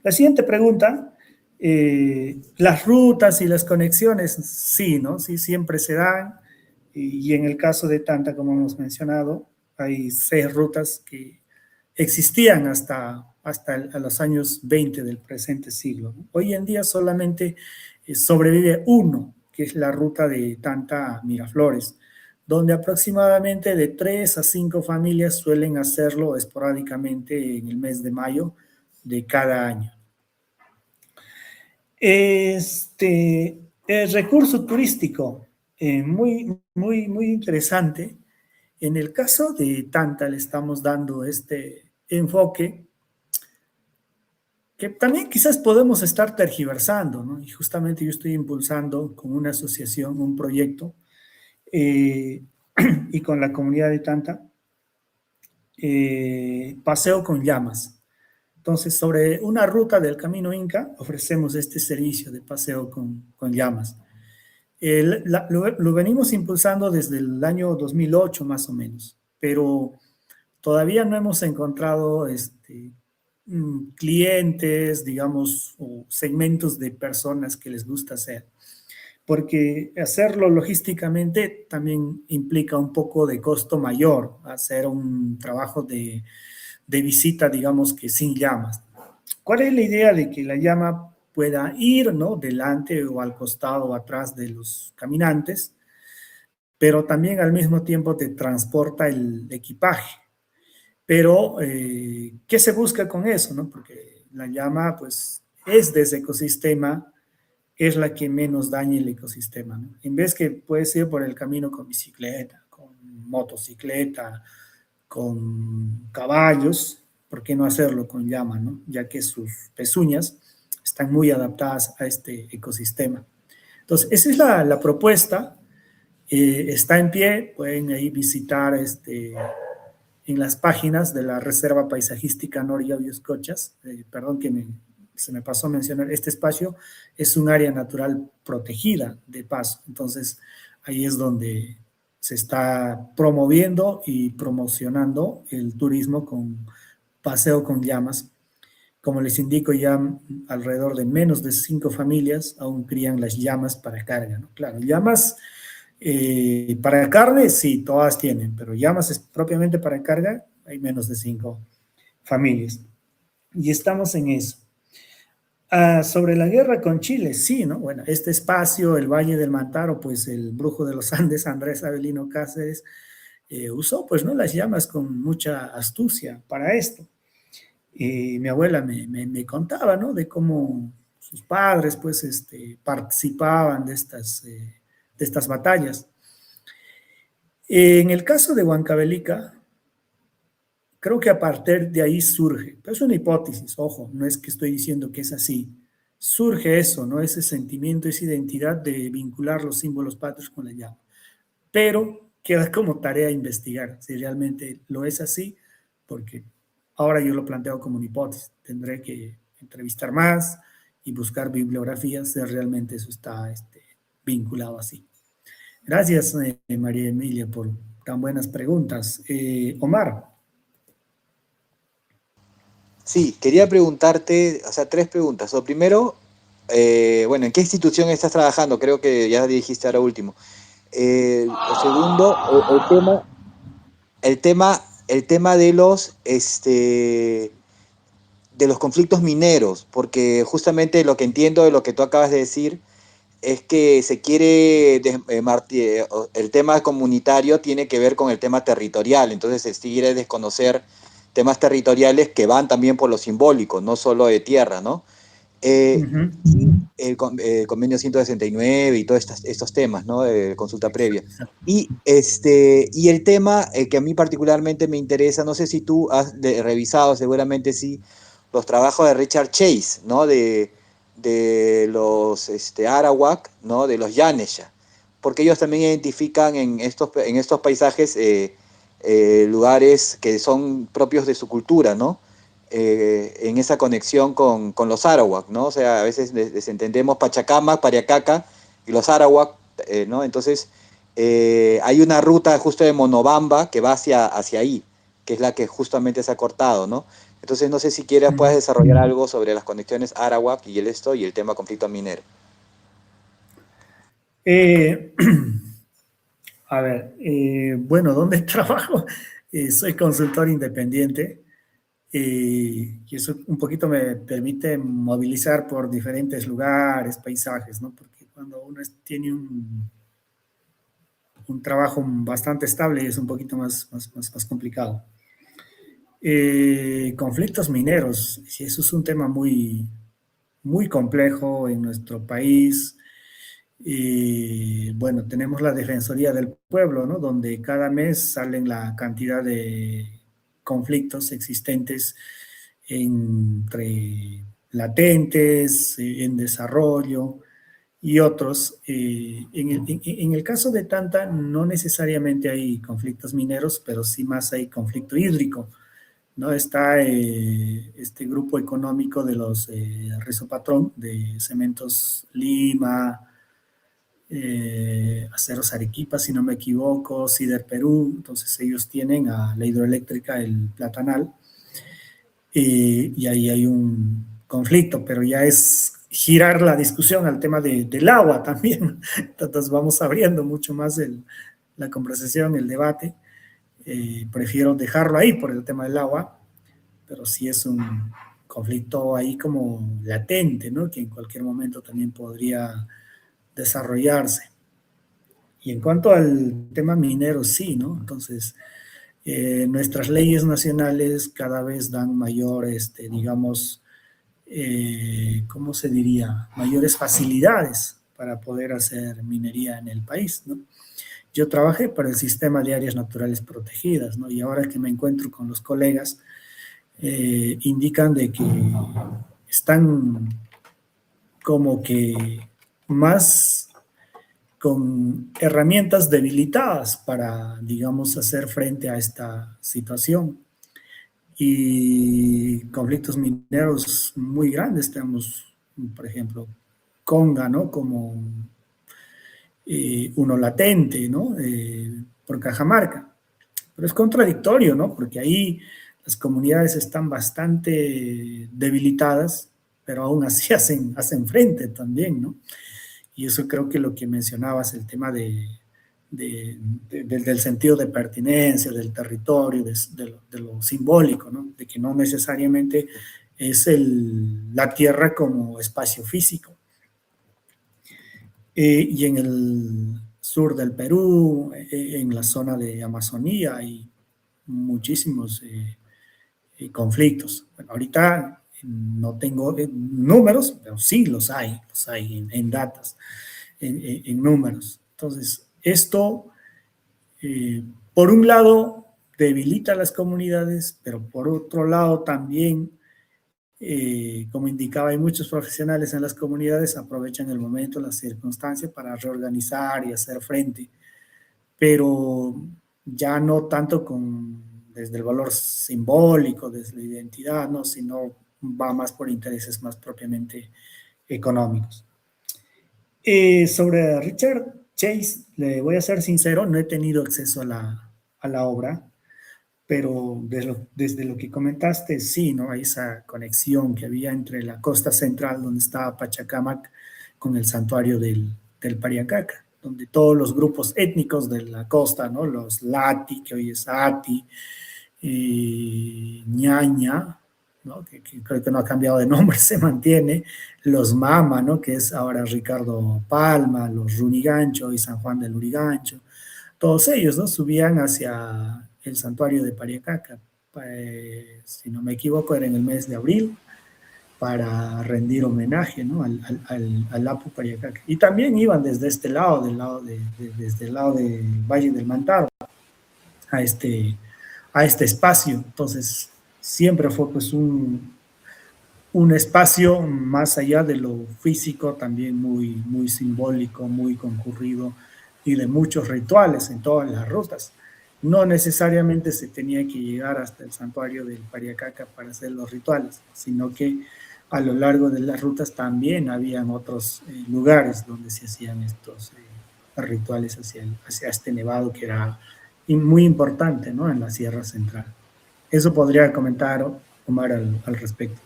La siguiente pregunta, las rutas y las conexiones, sí, ¿no? Sí, siempre se dan, y en el caso de Tanta, como hemos mencionado, hay 6 rutas que existían hasta a los años 20 del presente siglo, ¿no? Hoy en día solamente sobrevive uno, que es la ruta de Tanta a Miraflores, donde aproximadamente de 3 a 5 familias suelen hacerlo esporádicamente en el mes de mayo de cada año. El recurso turístico, muy interesante. En el caso de Tanta le estamos dando este enfoque que también quizás podemos estar tergiversando, ¿no? Y justamente yo estoy impulsando con una asociación, un proyecto, y con la comunidad de Tanta, paseo con llamas. Entonces, sobre una ruta del Camino Inca, ofrecemos este servicio de paseo con llamas. Lo venimos impulsando desde el año 2008 más o menos, pero todavía no hemos encontrado clientes, digamos, o segmentos de personas que les gusta hacer, porque hacerlo logísticamente también implica un poco de costo mayor, hacer un trabajo de visita, digamos que sin llamas. ¿Cuál es la idea de que la llama pueda ir, ¿no?, delante o al costado o atrás de los caminantes, pero también al mismo tiempo te transporta el equipaje? Pero, ¿qué se busca con eso, no? Porque la llama, pues, es de ese ecosistema, es la que menos daña el ecosistema, ¿no? En vez que puedes ir por el camino con bicicleta, con motocicleta, con caballos, ¿por qué no hacerlo con llama, no? Ya que sus pezuñas están muy adaptadas a este ecosistema. Entonces, esa es la propuesta. Está en pie, pueden ahí visitar en las páginas de la Reserva Paisajística Noria Bioscochas. Perdón que se me pasó a mencionar, este espacio es un área natural protegida de paso, entonces ahí es donde se está promoviendo y promocionando el turismo con paseo con llamas. Como les indico, ya alrededor de menos de 5 familias aún crían las llamas para carga, ¿no? Claro, llamas para carne, sí, todas tienen, pero llamas propiamente para carga, hay menos de 5 familias. Y estamos en eso. Sobre la guerra con Chile, sí, ¿no? Bueno, este espacio, el Valle del Mantaro, pues el brujo de los Andes, Andrés Avelino Cáceres, usó, pues, ¿no?, las llamas con mucha astucia para esto. Y mi abuela me contaba, ¿no?, de cómo sus padres, pues, participaban de estas batallas. En el caso de Huancavelica, creo que a partir de ahí surge, pero es una hipótesis, ojo, no es que estoy diciendo que es así, surge eso, ¿no?, ese sentimiento, esa identidad de vincular los símbolos patrios con la llama. Pero queda como tarea investigar si realmente lo es así, porque ahora yo lo planteo como una hipótesis. Tendré que entrevistar más y buscar bibliografías si realmente eso está vinculado así. Gracias, María Emilia, por tan buenas preguntas. Omar. Sí, quería preguntarte, o sea, 3 preguntas. Lo primero, bueno, ¿en qué institución estás trabajando? Creo que ya dijiste ahora último. Lo segundo, el tema de los conflictos mineros, porque justamente lo que entiendo de lo que tú acabas de decir es que se quiere, el tema comunitario tiene que ver con el tema territorial, entonces se quiere desconocer temas territoriales que van también por lo simbólico, no solo de tierra, ¿no? Uh-huh. El convenio 169 y todos estos temas, ¿no?, de consulta previa. Y el tema que a mí particularmente me interesa, no sé si tú has revisado, seguramente sí, los trabajos de Richard Chase, ¿no?, de los Arawak, ¿no?, de los Yanesha, porque ellos también identifican en estos paisajes lugares que son propios de su cultura, ¿no? En esa conexión con los Arawak, ¿no? O sea, a veces desentendemos Pachacamac, Pariacaca y los Arawak, ¿no? Entonces, hay una ruta justo de Monobamba que va hacia ahí, que es la que justamente se ha cortado, ¿no? Entonces, no sé si puedes desarrollar algo sobre las conexiones Arawak y el tema conflicto minero. A ver, bueno, ¿dónde trabajo? Soy consultor independiente. Y eso un poquito me permite movilizar por diferentes lugares, paisajes, ¿no? Porque Cuando uno tiene un trabajo bastante estable es un poquito más complicado. Conflictos mineros, sí, eso es un tema muy complejo en nuestro país. Y bueno, tenemos la Defensoría del Pueblo, ¿no? Donde cada mes salen la cantidad de conflictos existentes entre latentes, en desarrollo y otros. En el caso de Tanta, no necesariamente hay conflictos mineros, pero sí más hay conflicto hídrico, ¿no? Está este grupo económico de los Rizopatrón, de Cementos Lima, Aceros Arequipa, si no me equivoco, Cider Perú. Entonces ellos tienen a la hidroeléctrica El Platanal, y ahí hay un conflicto, pero ya es girar la discusión al tema del agua también. Entonces vamos abriendo mucho más la conversación, el debate. Prefiero dejarlo ahí por el tema del agua, pero sí es un conflicto ahí como latente, ¿no? Que en cualquier momento también podría desarrollarse. Y en cuanto al tema minero, sí, ¿no? Entonces, nuestras leyes nacionales cada vez dan mayor, digamos, ¿cómo se diría? Mayores facilidades para poder hacer minería en el país, ¿no? Yo trabajé para el sistema de áreas naturales protegidas, ¿no? Y ahora que me encuentro con los colegas, indican de que están como que más con herramientas debilitadas para, digamos, hacer frente a esta situación. Y conflictos mineros muy grandes tenemos, por ejemplo, Conga, ¿no? Como uno latente, ¿no? Por Cajamarca. Pero es contradictorio, ¿no? Porque ahí las comunidades están bastante debilitadas, pero aún así hacen frente también, ¿no? Y eso creo que lo que mencionabas, el tema del sentido de pertinencia, del territorio, de lo simbólico, ¿no? De que no necesariamente es la tierra como espacio físico. Y en el sur del Perú, en la zona de Amazonía, hay muchísimos conflictos. Bueno, ahorita no tengo números, pero sí los hay en datas, en números. Entonces, esto, por un lado, debilita a las comunidades, pero por otro lado también, como indicaba, hay muchos profesionales en las comunidades, aprovechan el momento, las circunstancias para reorganizar y hacer frente, pero ya no tanto desde el valor simbólico, desde la identidad, ¿no? Sino va más por intereses más propiamente económicos. Sobre Richard Chase, le voy a ser sincero, no he tenido acceso a la obra, pero desde lo que comentaste, sí, ¿no? Hay esa conexión que había entre la costa central, donde estaba Pachacamac, con el santuario del Pariacaca, donde todos los grupos étnicos de la costa, ¿no? Los Lati, que hoy es Ati, Ñaña, ¿no? Que creo que no ha cambiado de nombre, se mantiene, los Mama, ¿no? Que es ahora Ricardo Palma, los Runigancho y San Juan del Lurigancho, todos ellos, ¿no? Subían hacia el santuario de Pariacaca, si no me equivoco, era en el mes de abril, para rendir homenaje, ¿no? al Apu Pariacaca. Y también iban desde este lado, desde el lado del Valle del Mantaro, a este espacio. Entonces, siempre fue pues un espacio más allá de lo físico, también muy simbólico, muy concurrido, y de muchos rituales en todas las rutas. No necesariamente se tenía que llegar hasta el santuario del Pariacaca para hacer los rituales, sino que a lo largo de las rutas también habían otros lugares donde se hacían estos rituales hacia este nevado que era muy importante, ¿no? En la Sierra Central. Eso podría comentar Omar al respecto.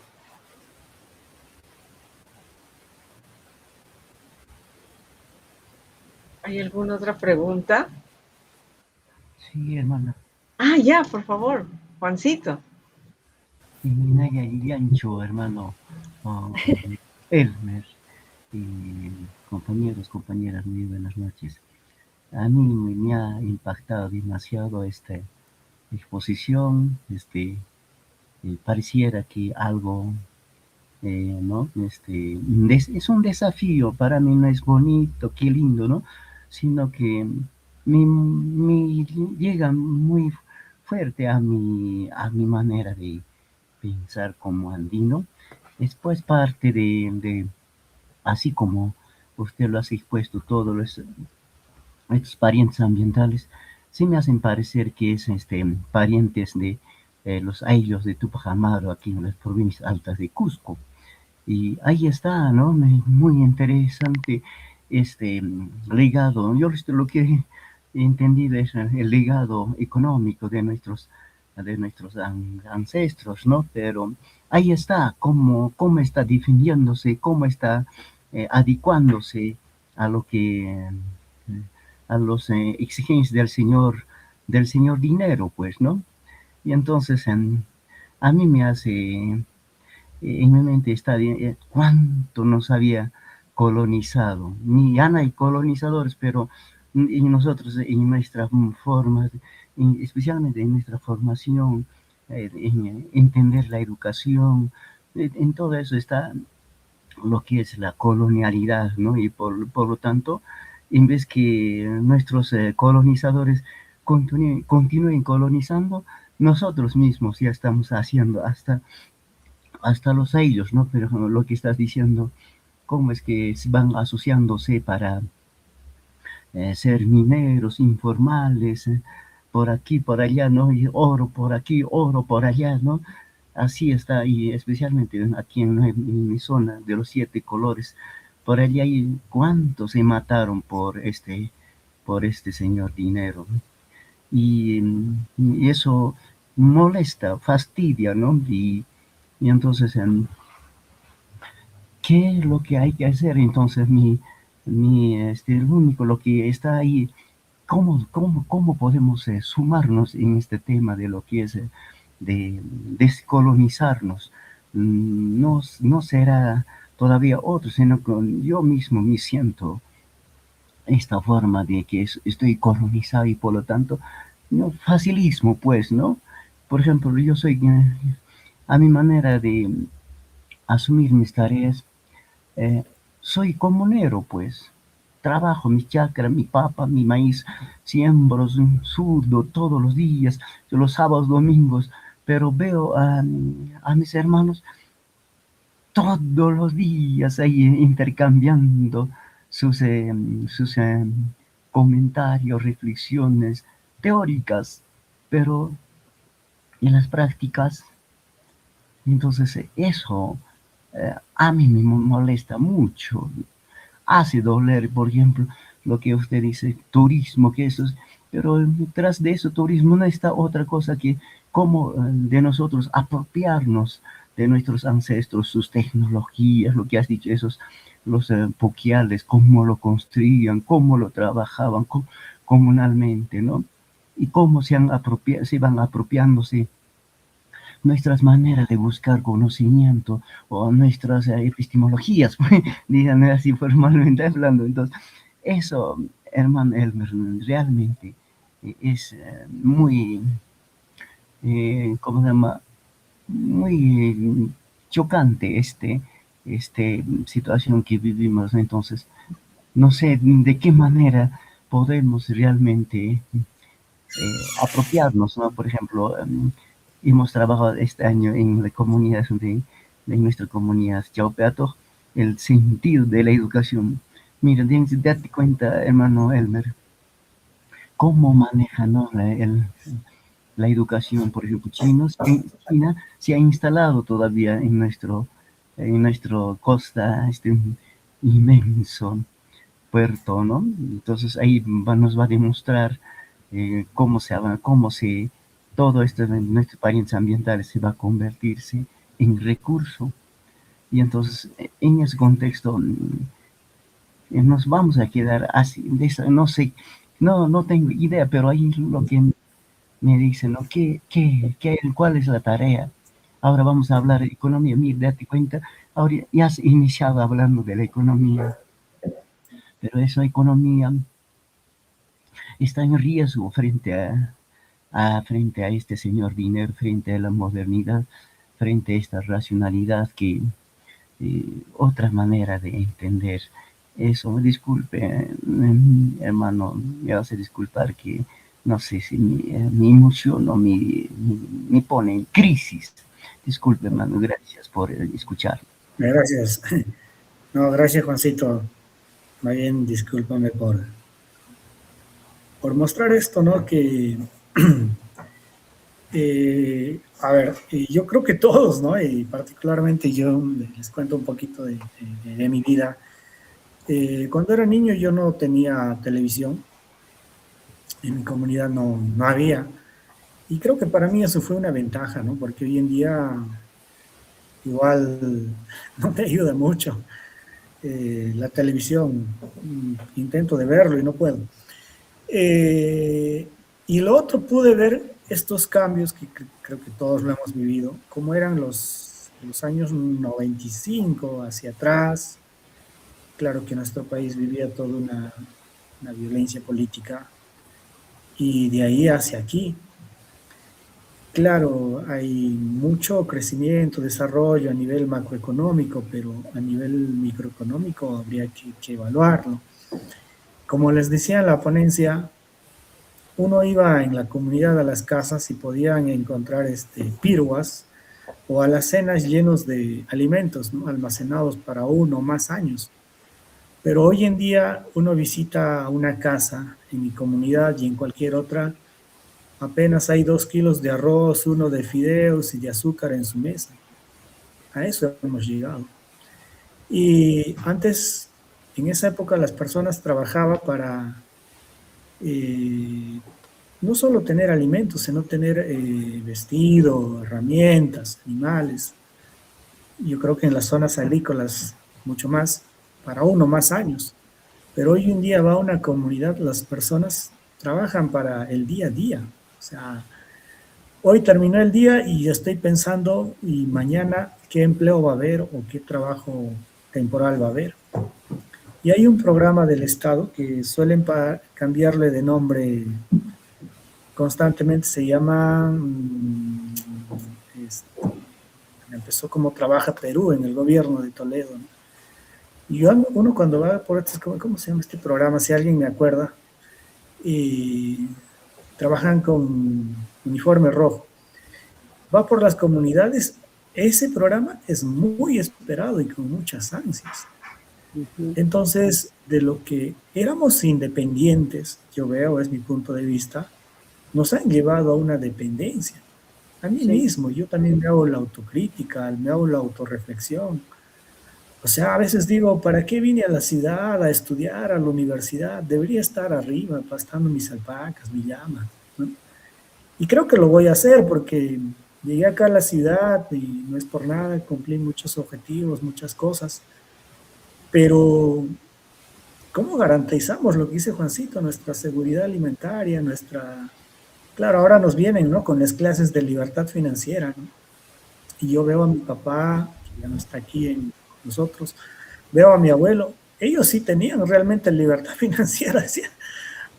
¿Hay alguna otra pregunta? Sí, hermana. Ah, ya, por favor, Juancito. Minaya Yancho, hermano. Elmer. Y compañeros, compañeras, muy buenas noches. A mí me ha impactado demasiado esta exposición, pareciera que algo, ¿no? Es un desafío, para mí no es bonito, qué lindo, ¿no? Sino que me llega muy fuerte a mi manera de pensar como andino. Es pues parte de así como usted lo ha expuesto, todos estos parientes ambientales, sí me hacen parecer que es parientes de los ayllus de Tupac Amaru aquí en las provincias altas de Cusco. Y ahí está, ¿no? Muy interesante este legado. Yo lo que he entendido es el legado económico de nuestros ancestros, ¿no? Pero ahí está, cómo está definiéndose, cómo está adecuándose a lo que a los exigencias del señor dinero, pues, ¿no? Y entonces a mí me hace en mi mente está cuánto nos había colonizado. Ni ya no hay colonizadores, pero en nosotros, en nuestra forma, especialmente en nuestra formación, en entender la educación, en todo eso está lo que es la colonialidad, ¿no? Y por lo tanto, en vez que nuestros colonizadores continúen colonizando, nosotros mismos ya estamos haciendo hasta los ellos, ¿no? Pero lo que estás diciendo, cómo es que van asociándose para ser mineros informales, por aquí, por allá, ¿no? Y oro por aquí, oro por allá, ¿no? Así está, y especialmente aquí en mi zona de los 7 colores, por allá hay cuántos se mataron por este señor dinero, ¿no? Y eso molesta, fastidia, ¿no? Y entonces, ¿qué es lo que hay que hacer? Entonces, el único, lo que está ahí, ¿cómo podemos sumarnos en este tema de lo que es de descolonizarnos? No será todavía otro, sino que yo mismo me siento esta forma de que estoy colonizado y por lo tanto, no, facilismo, pues, ¿no? Por ejemplo, yo soy, a mi manera de asumir mis tareas, eh, soy comunero, pues. Trabajo mi chacra, mi papa, mi maíz, siembro, surdo todos los días, los sábados, domingos, pero veo a mis hermanos todos los días ahí intercambiando sus comentarios, reflexiones teóricas, pero en las prácticas, entonces eso a mí me molesta mucho, hace doler, por ejemplo, lo que usted dice, turismo, que eso es, pero detrás de eso, turismo, no está otra cosa que cómo de nosotros apropiarnos de nuestros ancestros, sus tecnologías, lo que has dicho, los poquiales, cómo lo construían, cómo lo trabajaban comunalmente, ¿no? Y cómo se van apropiándose nuestras maneras de buscar conocimiento o nuestras epistemologías, díganme así formalmente hablando. Entonces, eso, hermano Elmer, realmente es muy, ¿cómo se llama? Muy chocante situación que vivimos. Entonces, no sé de qué manera podemos realmente apropiarnos, ¿no? Por ejemplo, hemos trabajado este año en la comunidad de nuestra comunidad Chaupeato, el sentido de la educación. Mira, date cuenta, hermano Elmer, cómo maneja, ¿no? la educación, por ejemplo, China se ha instalado todavía en nuestro costa, inmenso puerto, ¿no? Entonces ahí nos va a demostrar cómo todo esto de nuestros parientes ambientales se va a convertirse en recurso. Y entonces, en ese contexto, nos vamos a quedar así, no sé, no tengo idea, pero ahí lo que me dicen, ¿no? ¿Cuál es la tarea? Ahora vamos a hablar de economía. Mira, date cuenta, ahora ya has iniciado hablando de la economía. pero esa economía está en riesgo frente a este señor dinero, frente a la modernidad, frente a esta racionalidad que otra manera de entender eso. Disculpe, hermano, me vas a disculpar que no sé si mi emoción o me pone en crisis. Disculpe, hermano, gracias por escuchar. Gracias. No, gracias, Juancito. Más bien, discúlpame por mostrar esto, ¿no? Que, a ver, yo creo que todos, ¿no? Y particularmente yo les cuento un poquito de mi vida. Cuando era niño yo no tenía televisión, en mi comunidad no había, y creo que para mí eso fue una ventaja, ¿no? Porque hoy en día igual no te ayuda mucho. La televisión, intento de verlo y no puedo. Y lo otro, pude ver estos cambios que creo que todos lo hemos vivido, como eran los años 95 hacia atrás. Claro que nuestro país vivía toda una violencia política, y de ahí hacia aquí. Claro, hay mucho crecimiento, desarrollo a nivel macroeconómico, pero a nivel microeconómico habría que evaluarlo. Como les decía en la ponencia, uno iba en la comunidad a las casas y podían encontrar piruas o alacenas llenos de alimentos, ¿no? Almacenados para 1 o más años. Pero hoy en día uno visita una casa en mi comunidad y en cualquier otra, apenas hay 2 kilos de arroz, 1 de fideos y de azúcar en su mesa. A eso hemos llegado. Y antes, en esa época, las personas trabajaban para no solo tener alimentos, sino tener vestido, herramientas, animales. Yo creo que en las zonas agrícolas mucho más, para 1 o más años. Pero hoy en día va a una comunidad, las personas trabajan para el día a día. O sea, hoy terminó el día y estoy pensando, y mañana qué empleo va a haber o qué trabajo temporal va a haber. Y hay un programa del Estado que suelen cambiarle de nombre constantemente, se llama, empezó como Trabaja Perú en el gobierno de Toledo, ¿no? Y uno cuando va por estos, ¿cómo se llama este programa? Si alguien me acuerda, y trabajan con uniforme rojo. Va por las comunidades. Ese programa es muy esperado y con muchas ansias. Entonces, de lo que éramos independientes, yo veo, es mi punto de vista, nos han llevado a una dependencia. A mí mismo, yo también me hago la autocrítica, me hago la autorreflexión. O sea, a veces digo, ¿para qué vine a la ciudad a estudiar, a la universidad? Debería estar arriba, pastando mis alpacas, mi llama, ¿no? Y creo que lo voy a hacer porque llegué acá a la ciudad y no es por nada, cumplí muchos objetivos, muchas cosas. Pero, ¿cómo garantizamos lo que dice Juancito? Nuestra seguridad alimentaria, Claro, ahora nos vienen, ¿no? Con las clases de libertad financiera, ¿no? Y yo veo a mi papá, que ya no está aquí con nosotros, veo a mi abuelo, ellos sí tenían realmente libertad financiera, ¿sí?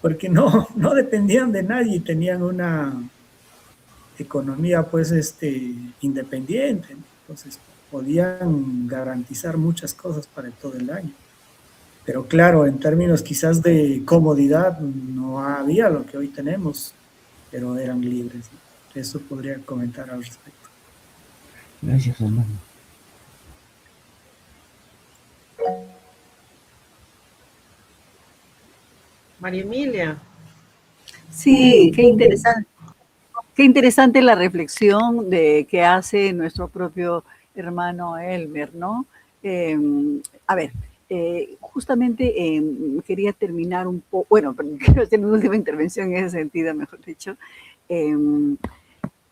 Porque no dependían de nadie, tenían una economía pues independiente, ¿no? Entonces podían garantizar muchas cosas para todo el año. Pero claro, en términos quizás de comodidad no había lo que hoy tenemos, pero eran libres, ¿no? Eso podría comentar al respecto. Gracias, hermano. María Emilia. Sí, qué interesante. Qué interesante la reflexión que hace nuestro propio hermano Elmer, ¿no? A ver, justamente quería terminar un poco, bueno, quiero hacer una última intervención en ese sentido, mejor dicho,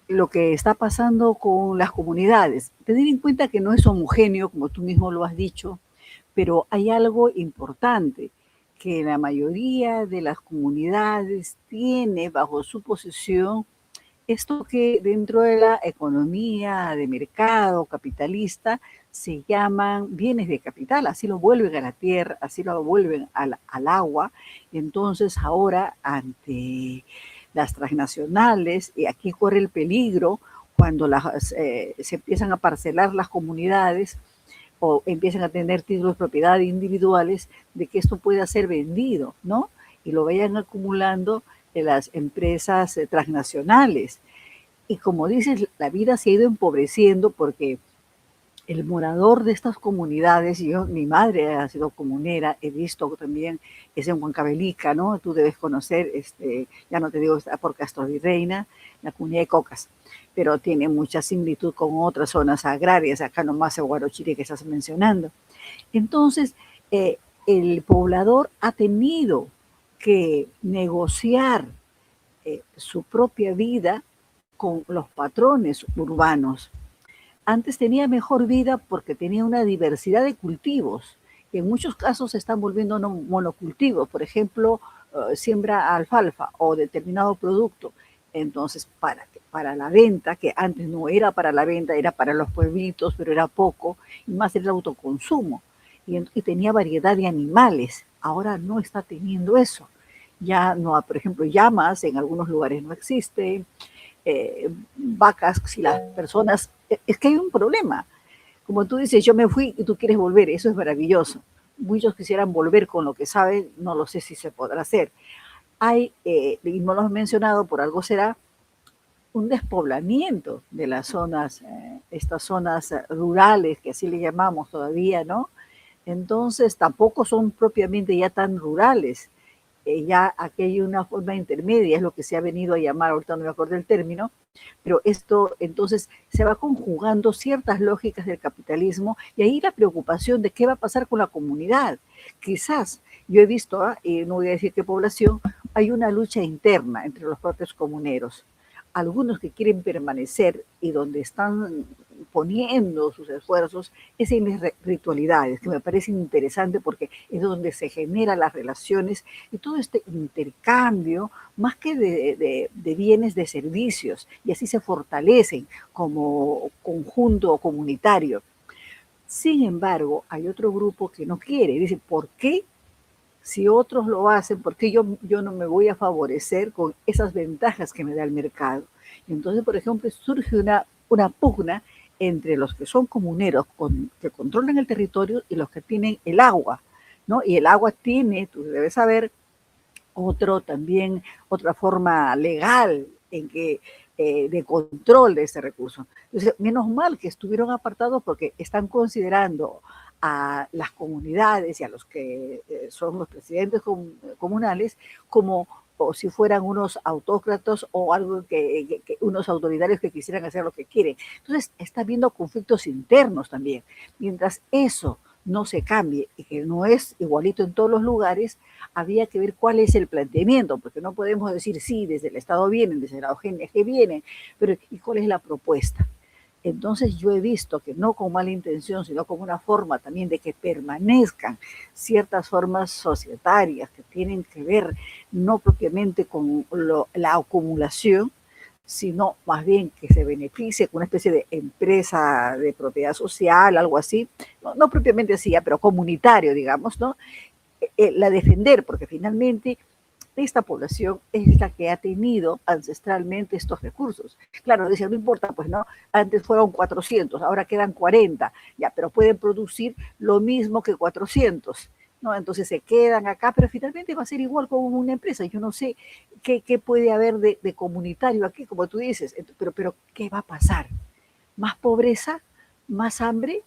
lo que está pasando con las comunidades. Tener en cuenta que no es homogéneo, como tú mismo lo has dicho, pero hay algo importante, que la mayoría de las comunidades tiene bajo su posesión esto que dentro de la economía de mercado capitalista se llaman bienes de capital, así lo vuelven a la tierra, así lo vuelven al agua. Entonces ahora ante las transnacionales, y aquí corre el peligro cuando se empiezan a parcelar las comunidades o empiezan a tener títulos de propiedad individuales, de que esto pueda ser vendido, ¿no? Y lo vayan acumulando en las empresas transnacionales. Y como dices, la vida se ha ido empobreciendo porque el morador de estas comunidades, mi madre ha sido comunera, he visto también, es en Huancavelica, ¿no? Tú debes conocer, ya no te digo, está por Castro Virreina, la comunidad de Cocas, pero tiene mucha similitud con otras zonas agrarias, acá nomás en Huarochirí que estás mencionando. Entonces, el poblador ha tenido que negociar su propia vida con los patrones urbanos. Antes tenía mejor vida porque tenía una diversidad de cultivos, que en muchos casos se están volviendo monocultivos. Por ejemplo, siembra alfalfa o determinado producto. Entonces, para la venta, que antes no era para la venta, era para los pueblitos, pero era poco, y más el autoconsumo. Y tenía variedad de animales. Ahora no está teniendo eso. Ya no, por ejemplo, llamas en algunos lugares no existen, vacas, si las personas, es que hay un problema. Como tú dices, yo me fui y tú quieres volver, eso es maravilloso. Muchos quisieran volver con lo que saben, no lo sé si se podrá hacer. Hay, y no lo has mencionado, por algo será, un despoblamiento de las zonas, estas zonas rurales, que así le llamamos todavía, ¿no? Entonces tampoco son propiamente ya tan rurales. Ya aquí hay una forma intermedia, es lo que se ha venido a llamar, ahorita no me acuerdo el término, pero esto entonces se va conjugando ciertas lógicas del capitalismo y ahí la preocupación de qué va a pasar con la comunidad. Quizás, yo he visto, y no voy a decir qué población, hay una lucha interna entre los propios comuneros. Algunos que quieren permanecer y donde están poniendo sus esfuerzos es en las ritualidades, que me parece interesante porque es donde se generan las relaciones y todo este intercambio, más que de bienes, de servicios, y así se fortalecen como conjunto comunitario. Sin embargo, hay otro grupo que no quiere, dice, ¿por qué? Si otros lo hacen, ¿por qué yo no me voy a favorecer con esas ventajas que me da el mercado? Y entonces, por ejemplo, surge una pugna entre los que son comuneros, que controlan el territorio, y los que tienen el agua, ¿no? Y el agua tiene, tú debes saber, otra forma legal en que de control de ese recurso. Entonces, menos mal que estuvieron apartados porque están considerando a las comunidades y a los que son los presidentes comunales como o si fueran unos autócratas o algo unos autoritarios que quisieran hacer lo que quieren. Entonces, está habiendo conflictos internos también. Mientras eso no se cambie y que no es igualito en todos los lugares, había que ver cuál es el planteamiento, porque no podemos decir sí, desde el Estado vienen, desde la ONG vienen, pero ¿y cuál es la propuesta? Entonces yo he visto que no con mala intención, sino como una forma también de que permanezcan ciertas formas societarias que tienen que ver no propiamente con la acumulación, sino más bien que se beneficie con una especie de empresa de propiedad social, algo así, no propiamente así, pero comunitario, digamos, ¿no? La defender, porque finalmente esta población es la que ha tenido ancestralmente estos recursos. Claro, decía, no importa, pues no, antes fueron 400, ahora quedan 40, ya, pero pueden producir lo mismo que 400, ¿no? Entonces se quedan acá, pero finalmente va a ser igual como una empresa. Yo no sé qué puede haber de comunitario aquí, como tú dices, pero ¿qué va a pasar? ¿Más pobreza? ¿Más hambre?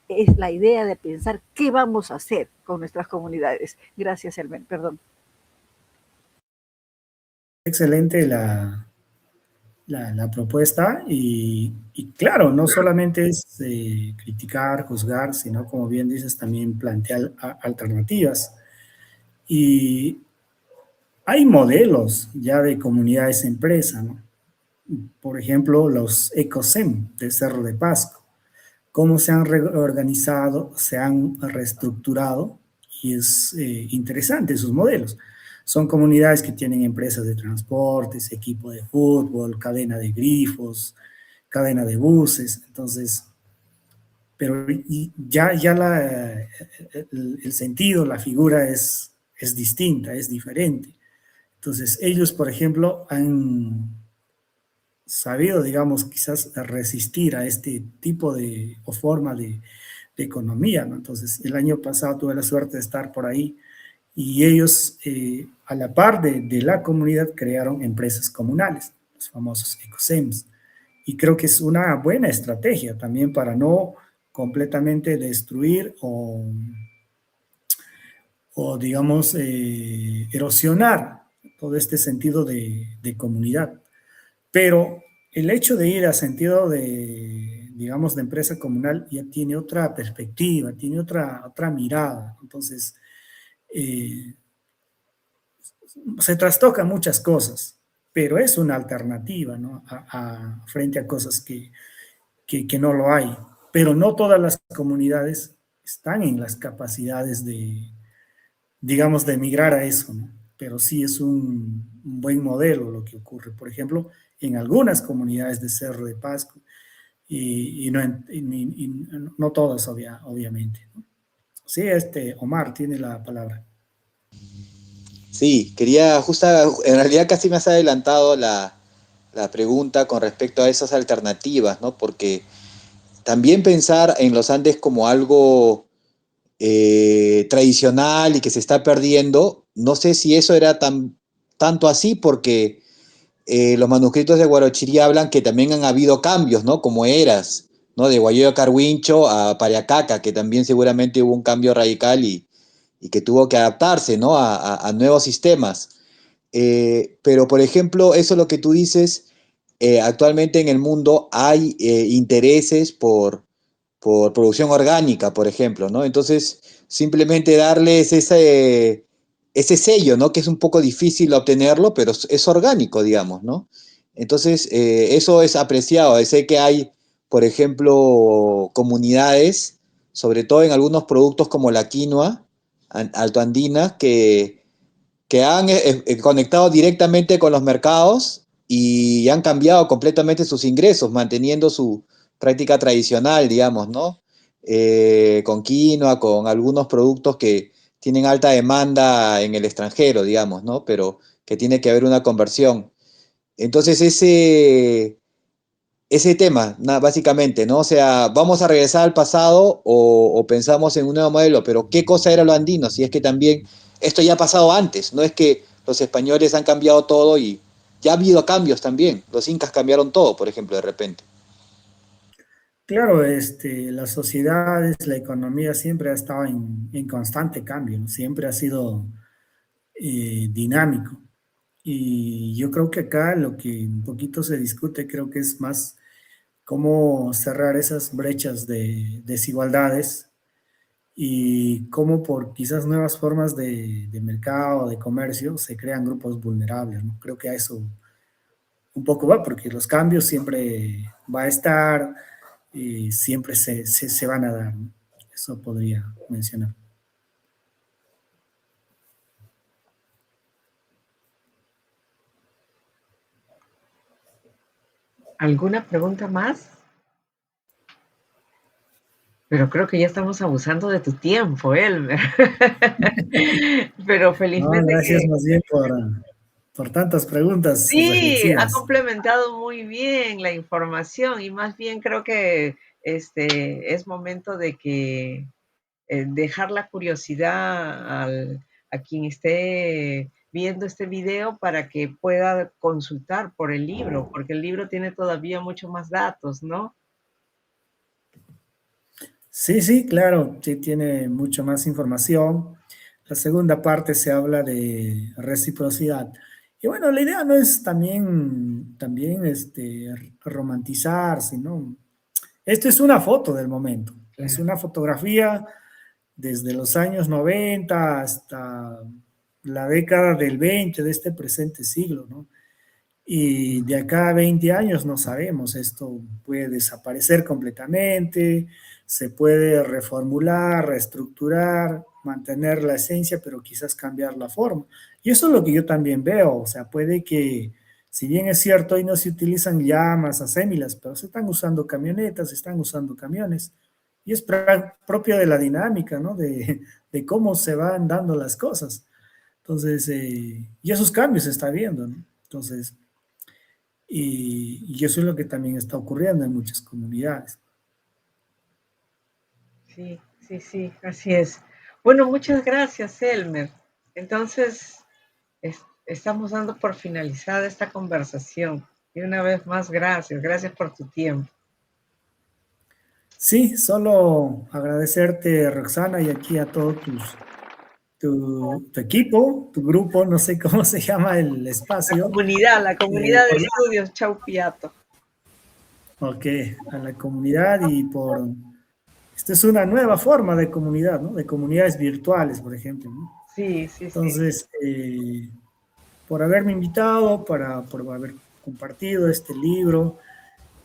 Es la idea de pensar qué vamos a hacer con nuestras comunidades. Gracias, Elmer, perdón. Excelente la propuesta y claro, no solamente es criticar, juzgar, sino como bien dices, también plantear alternativas. Y hay modelos ya de comunidades empresa, ¿no? Por ejemplo, los ecosem del Cerro de Pasco, cómo se han reorganizado, se han reestructurado y es interesante sus modelos. Son comunidades que tienen empresas de transportes, equipo de fútbol, cadena de grifos, cadena de buses. Entonces, pero ya el sentido, la figura es distinta, es diferente. Entonces, ellos, por ejemplo, han sabido, digamos, quizás resistir a este tipo de, o forma de economía, ¿no? Entonces, el año pasado tuve la suerte de estar por ahí y ellos, a la par de la comunidad, crearon empresas comunales, los famosos ecosems. Y creo que es una buena estrategia también para no completamente destruir o digamos, erosionar todo este sentido de comunidad. Pero el hecho de ir a sentido de, digamos, de empresa comunal ya tiene otra perspectiva, tiene otra mirada. Entonces, eh, se trastocan muchas cosas, pero es una alternativa, ¿no? Frente a cosas que no lo hay. Pero no todas las comunidades están en las capacidades de, digamos, de migrar a eso, ¿no? Pero sí es un buen modelo lo que ocurre. Por ejemplo, en algunas comunidades de Cerro de Pasco, y no todas, obviamente, ¿no? Sí, Omar tiene la palabra. Sí, quería en realidad casi me has adelantado la pregunta con respecto a esas alternativas, ¿no? Porque también pensar en los Andes como algo tradicional y que se está perdiendo, no sé si eso era tanto así, porque los manuscritos de Guarochirí hablan que también han habido cambios, ¿no? Como eras, ¿no? De Guayoyo Carhuincho a Pariacaca, que también seguramente hubo un cambio radical y que tuvo que adaptarse, ¿no? A nuevos sistemas. Pero, por ejemplo, eso es lo que tú dices, actualmente en el mundo hay intereses por producción orgánica, por ejemplo, ¿no? Entonces, simplemente darles ese sello, ¿no? Que es un poco difícil obtenerlo, pero es orgánico, digamos, ¿no? Entonces, eso es apreciado. Sé que hay, por ejemplo, comunidades, sobre todo en algunos productos como la quinoa altoandina, que han conectado directamente con los mercados y han cambiado completamente sus ingresos, manteniendo su práctica tradicional, digamos, ¿no? Con quinoa, con algunos productos que tienen alta demanda en el extranjero, digamos, ¿no? Pero que tiene que haber una conversión. Entonces, ese tema, básicamente, ¿no? O sea, vamos a regresar al pasado o pensamos en un nuevo modelo, pero ¿qué cosa era lo andino? Si es que también esto ya ha pasado antes, no es que los españoles han cambiado todo y ya ha habido cambios también. Los incas cambiaron todo, por ejemplo, de repente. Claro, las sociedades, la economía siempre ha estado en constante cambio, ¿no? Siempre ha sido dinámico. Y yo creo que acá lo que un poquito se discute, creo que es más cómo cerrar esas brechas de desigualdades y cómo por quizás nuevas formas de mercado, de comercio, se crean grupos vulnerables, ¿no? Creo que a eso un poco va, porque los cambios siempre va a estar y siempre se van a dar, ¿no? Eso podría mencionar. ¿Alguna pregunta más? Pero creo que ya estamos abusando de tu tiempo, Elmer. Pero No, felizmente gracias que más bien por tantas preguntas sí, ha reflexivas. complementado muy bien la información y más bien creo que es momento de que dejar la curiosidad a quien esté viendo este video para que pueda consultar por el libro, porque el libro tiene todavía mucho más datos, ¿no? Sí, sí, claro, sí tiene mucho más información. La segunda parte se habla de reciprocidad. Y bueno, la idea no es también romantizar, sino, esto es una foto del momento, es Claro. una fotografía desde los años 90 hasta la década del 20 de este presente siglo, ¿no? Y de acá a 20 años no sabemos, esto puede desaparecer completamente, se puede reformular, reestructurar, mantener la esencia, pero quizás cambiar la forma. Y eso es lo que yo también veo, o sea, puede que, si bien es cierto, hoy no se utilizan llamas, acémilas, pero se están usando camionetas, se están usando camiones, Y es propio de la dinámica, ¿no? De cómo se van dando las cosas. Entonces, y esos cambios se está viendo, ¿no? Entonces, y eso es lo que también está ocurriendo en muchas comunidades. Sí, sí, sí, así es. Bueno, muchas gracias, Elmer. Entonces, estamos dando por finalizada esta conversación. Y una vez más, gracias por tu tiempo. Sí, solo agradecerte, Roxana, y aquí a todos tu equipo, tu grupo, no sé cómo se llama el espacio. La comunidad de estudios Chaupiato. Ok, a la comunidad esta es una nueva forma de comunidad, ¿no? De comunidades virtuales, por ejemplo, ¿no? Sí, sí, Entonces, por haberme invitado, por haber compartido este libro,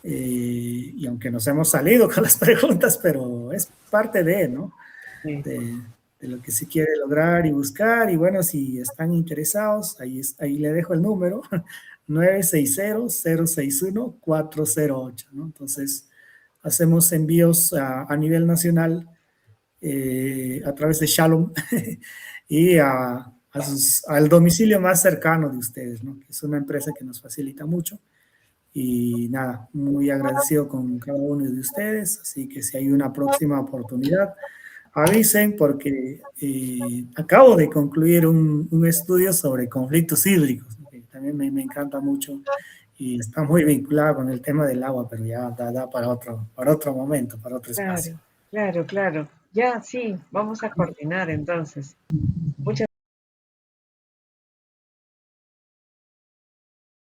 y aunque nos hemos salido con las preguntas, pero es parte de, ¿no? Sí. De lo que se quiere lograr y buscar, y bueno, si están interesados, ahí le dejo el número, 960-061-408, ¿no? Entonces, hacemos envíos a nivel nacional a través de Shalom y al domicilio más cercano de ustedes, ¿no? Que es una empresa que nos facilita mucho. Y nada, muy agradecido con cada uno de ustedes, así que si hay una próxima oportunidad, avisen porque acabo de concluir un estudio sobre conflictos hídricos, que también me encanta mucho y está muy vinculado con el tema del agua, pero ya da para otro momento, para otro espacio. Claro. Ya, sí, vamos a coordinar entonces.